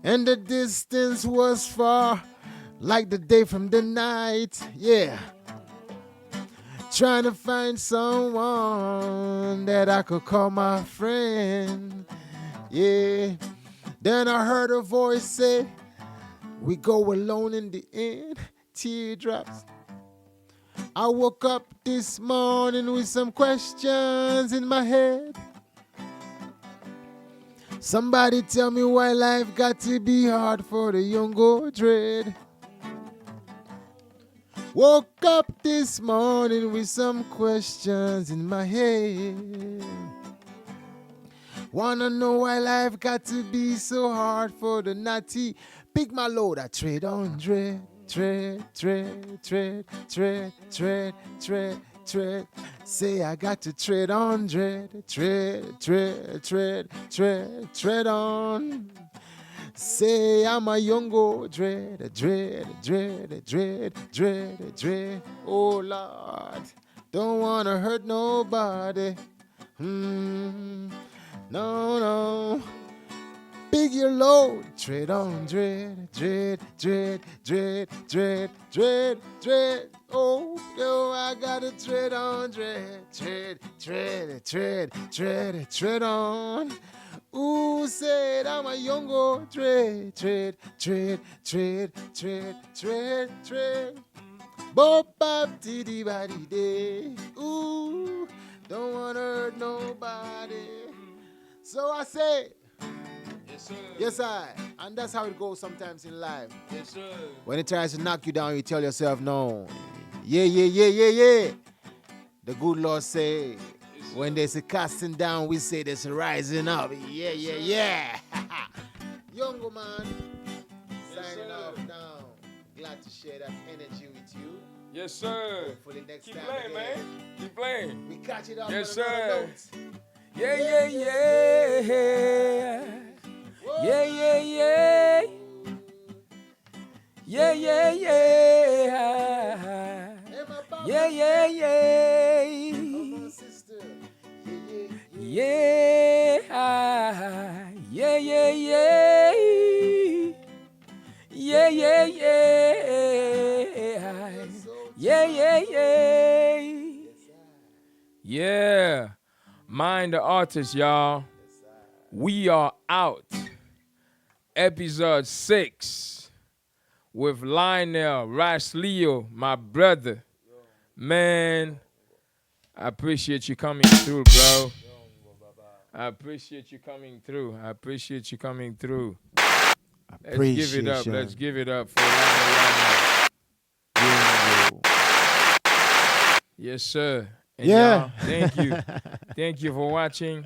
And the distance was far, like the day from the night. Yeah. Trying to find someone that I could call my friend. Yeah. Then I heard a voice say, we go alone in the end. Teardrops. I woke up this morning with some questions in my head. Somebody tell me why life got to be hard for the young old dread. Woke up this morning with some questions in my head. Wanna know why life got to be so hard for the naughty. Pick my load, I trade on dread. Tread, tread, tread, tread, tread, tread, tread. Say I got to tread on dread, tread, tread, tread, tread, tread on. Say I'm a young old dread, dread, dread, dread, dread, dread. Oh Lord, don't wanna hurt nobody. No, no. Big your load, tread on dread, dread, dread, dread, dread, dread, dread. Oh, yo, I gotta tread on dread, tread, tread, tread, tread, tread on. Ooh, said I'm a young old dread, tread, tread, tread, tread, tread, tread. Bop bop tiddy body day. Ooh, don't wanna hurt nobody. So I say. Yes, sir. Yes, I. And that's how it goes sometimes in life. Yes, sir. When it tries to knock you down, you tell yourself, no. Yeah, yeah, yeah, yeah, yeah. The good Lord say, Yes, when there's a casting down, we say there's a rising up. Yeah, yeah, yeah. Younger man, Yes, signing sir. off now. Glad to share that energy with you. Yes, sir. Hopefully next Keep time playing, again, man. Keep playing. we catch it up Yes, on another sir. note. Yeah, yeah, yeah. Whoa. Yeah, yeah, yeah. Yeah, yeah, yeah. Hey, my papa. Yeah, yeah, yeah. Come on, sister. Yeah, yeah, Yeah. Yeah, yeah, yeah. Yeah, yeah, yeah. Yeah, yeah, yeah. Yeah. Mind the artist, y'all. We are out. Episode 6 with Lionel Rasleo, my brother. Man, I appreciate you coming through, bro. I appreciate you coming through. I appreciate you coming through. Let's give it up. Let's give it up for Lionel. Yes, sir. And Yeah. y'all, thank you. Thank you for watching.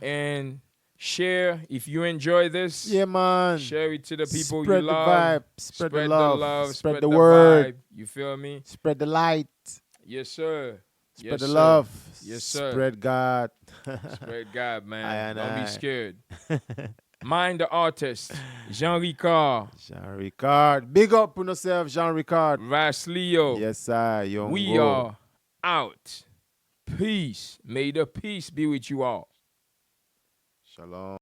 And share if you enjoy this. Yeah, man. Share it to the people Spread you the love. vibe. Spread the love. Spread the word. vibe. You feel me? Spread the light. Yes, sir. Spread Yes, the sir. love. Yes, sir. Spread God. Spread God, man. Aye and Don't be aye. scared. Mind the artist. Jean Ricard. Jean Ricard. Big up on yourself, Jean Ricard. Rasleo. Yes, sir. Young We are out. Peace. May the peace be with you all. Shalom.